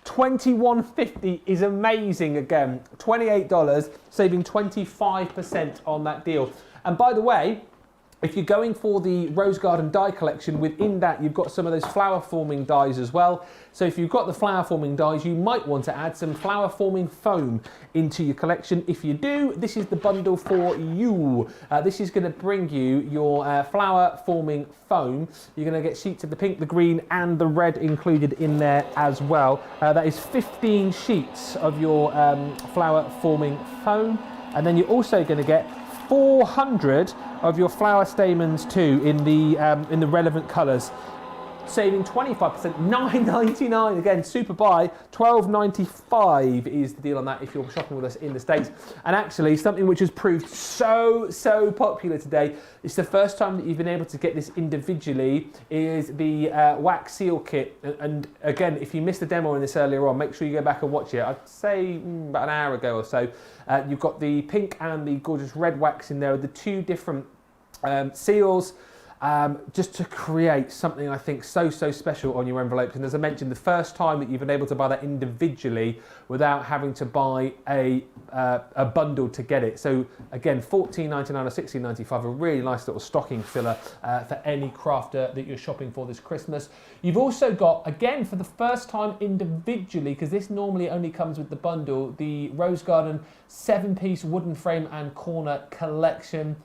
$21.50 is amazing again. $28, saving 25% on that deal. And by the way, if you're going for the Rose Garden die collection, within that you've got some of those flower forming dies as well. So if you've got the flower forming dies, you might want to add some flower forming foam into your collection. If you do, this is the bundle for you. This is going to bring you your flower forming foam. You're going to get sheets of the pink, the green and the red included in there as well. That is 15 sheets of your flower forming foam. And then you're also going to get 400 of your flower stamens too in the relevant colours, saving 25%. $9.99 again, super buy. $12.95 is the deal on that if you're shopping with us in the States. And actually, something which has proved so popular today, it's the first time that you've been able to get this individually, is the wax seal kit. And again, if you missed the demo on this earlier on, make sure you go back and watch it. I'd say about an hour ago or so. You've got the pink and the gorgeous red wax in there, the 2 different seals, just to create something I think so special on your envelopes. And as I mentioned, the first time that you've been able to buy that individually without having to buy a bundle to get it. So again, $14.99 or $16.95, a really nice little stocking filler for any crafter that you're shopping for this Christmas. You've also got, again, for the first time individually, because this normally only comes with the bundle, the Rose Garden 7-piece wooden frame and corner collection.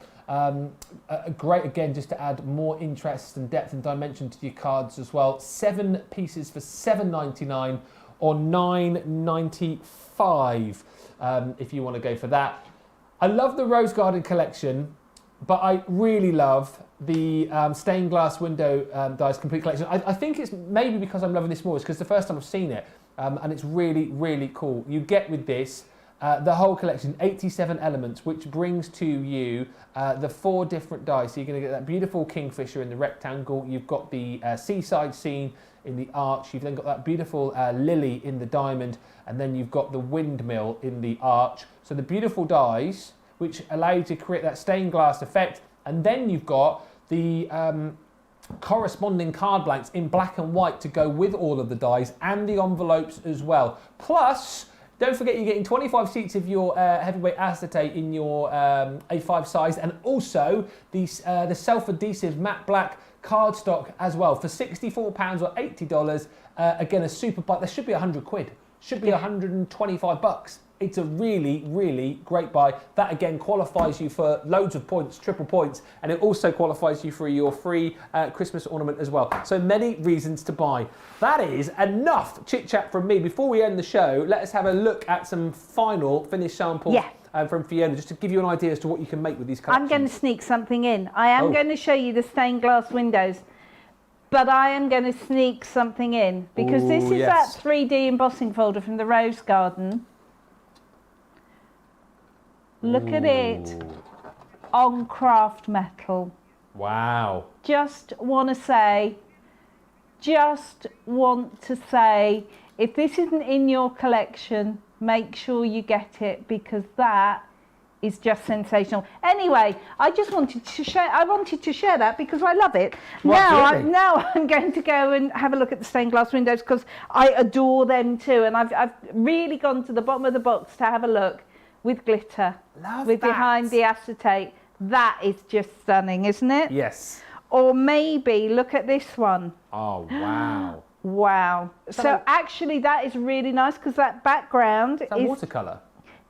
Great, again, just to add more interest and depth and dimension to your cards as well. 7 pieces for $7.99 or $9.95 if you want to go for that. I love the Rose Garden collection, but I really love the stained glass window dies complete collection. I think it's maybe because I'm loving this more, it's because the first time I've seen it, and it's really cool. You get with this the whole collection, 87 elements, which brings to you the 4 different dies. So you're going to get that beautiful kingfisher in the rectangle. You've got the seaside scene in the arch. You've then got that beautiful lily in the diamond. And then you've got the windmill in the arch. So the beautiful dies, which allow you to create that stained glass effect. And then you've got the corresponding card blanks in black and white to go with all of the dies, and the envelopes as well. Plus, don't forget you're getting 25 sheets of your heavyweight acetate in your A5 size, and also the self-adhesive matte black cardstock as well for £64 or $80. Again, a super buy. There should be 100 quid. Should be 125 bucks. It's a really great buy. That again qualifies you for loads of points, triple points, and it also qualifies you for your free Christmas ornament as well. So many reasons to buy. That is enough chit chat from me. Before we end the show, let us have a look at some final finished samples from Fiona, just to give you an idea as to what you can make with these collections. I'm going to sneak something in. I am going to show you the stained glass windows, but I am going to sneak something in because this is that 3D embossing folder from the Rose Garden. Look at it on craft metal. Wow. Just want to say, if this isn't in your collection, make sure you get it because that is just sensational. Anyway, I just wanted to share. I wanted to share that because I love it. Well, now I'm going to go and have a look at the stained glass windows because I adore them too, and I've really gone to the bottom of the box to have a look with glitter, behind the acetate. That is just stunning, isn't it? Yes. Or maybe look at this one. Oh wow. Wow. So actually, that is really nice because that background is watercolor.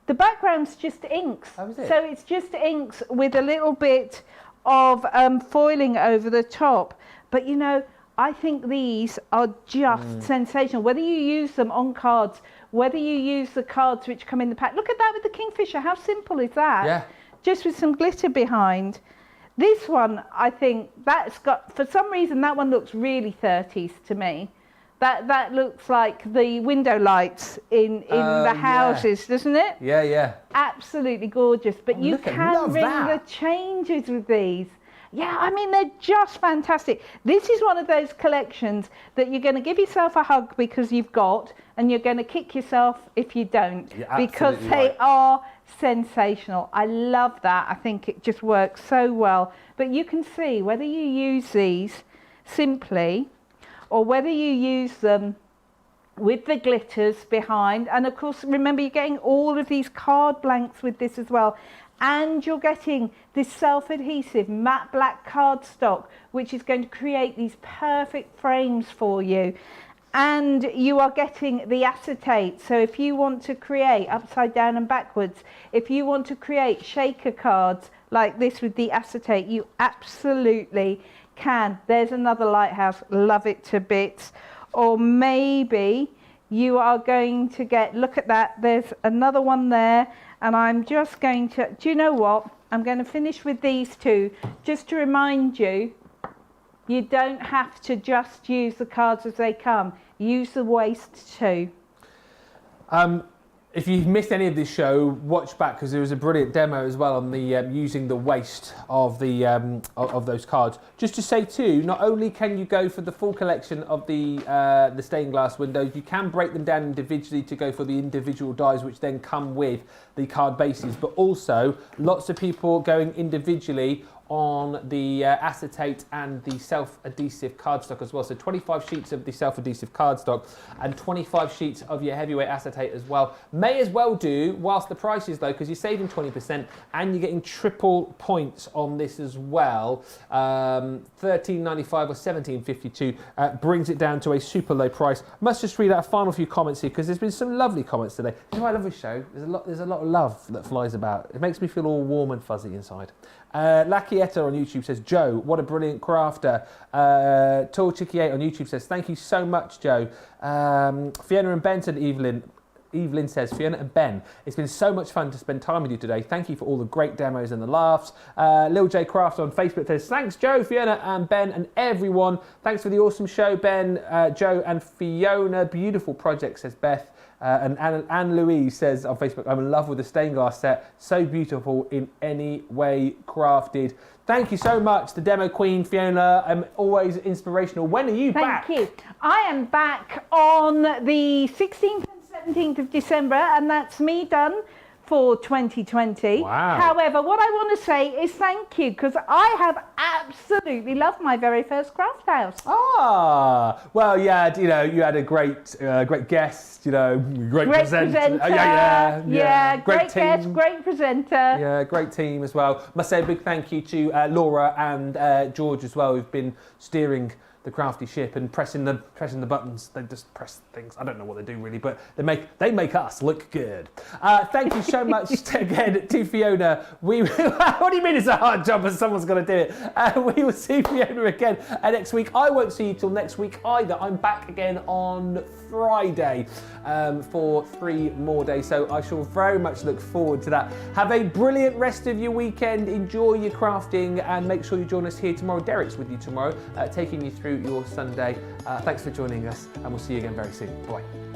The background's just inks. Oh, is it? So it's just inks with a little bit of foiling over the top. But you know, I think these are just sensational. Whether you use them on cards, whether you use the cards which come in the pack. Look at that with the Kingfisher. How simple is that? Yeah. Just with some glitter behind. This one, I think that's got, for some reason, that one looks really 30s to me. That looks like the window lights in the houses, doesn't it? Yeah, yeah. Absolutely gorgeous. But you can ring the changes with these. Yeah, I mean, they're just fantastic. This is one of those collections that you're going to give yourself a hug because you've got, and you're going to kick yourself if you don't, because they are sensational. I love that. I think it just works so well. But you can see whether you use these simply or whether you use them with the glitters behind. And of course, remember, you're getting all of these card blanks with this as well. And you're getting this self-adhesive matte black cardstock, which is going to create these perfect frames for you. And you are getting the acetate. So if you want to create upside down and backwards, if you want to create shaker cards like this with the acetate, you absolutely can. There's another lighthouse, love it to bits. Or maybe you are going to get, look at that, there's another one there. And I'm just going to, do you know what? I'm going to finish with these two, just to remind you, you don't have to just use the cards as they come. Use the waste too. If you've missed any of this show, watch back because there was a brilliant demo as well on the using the waste of the of those cards. Just to say too, not only can you go for the full collection of the stained glass windows, you can break them down individually to go for the individual dies, which then come with the card bases. But also, lots of people going individually on the acetate and the self-adhesive cardstock as well. So 25 sheets of the self-adhesive cardstock and 25 sheets of your heavyweight acetate as well. May as well do whilst the price is low because you're saving 20% and you're getting triple points on this as well. $13.95 or $17.52 brings it down to a super low price. Must just read out a final few comments here because there's been some lovely comments today. You know, I love this show. There's a lot of love that flies about. It makes me feel all warm and fuzzy inside. Lakieta on YouTube says, Joe, what a brilliant crafter. Tall Chicky 8 on YouTube says, thank you so much, Joe. Fiona and Ben said, Evelyn says, Fiona and Ben, it's been so much fun to spend time with you today. Thank you for all the great demos and the laughs. Lil J Craft on Facebook says, thanks, Joe, Fiona and Ben and everyone. Thanks for the awesome show, Ben, Joe and Fiona. Beautiful project, says Beth. And Anne Louise says on Facebook, I'm in love with the stained glass set. So beautiful in any way crafted. Thank you so much, the demo queen, Fiona. Always inspirational. When are you back? Thank you. I am back on the 16th and 17th of December, and that's me done for 2020. Wow. However, what I want to say is thank you, because I have absolutely loved my very first craft house. Ah, well, yeah, you know, you had a great guest, you know, great presenter. Yeah, great team. Guest, great presenter. Yeah, great team as well. Must say a big thank you to Laura and George as well, who've been steering the crafty ship and pressing the buttons. They just press things. I don't know what they do really, but they make us look good. Thank you so much again to Fiona. What do you mean it's a hard job and someone's got to do it? We will see Fiona again next week. I won't see you till next week either. I'm back again on Friday for 3 more days, so I shall very much look forward to that. Have a brilliant rest of your weekend. Enjoy your crafting and make sure you join us here tomorrow. Derek's with you tomorrow, taking you through your Sunday. Thanks for joining us, and we'll see you again very soon. Bye.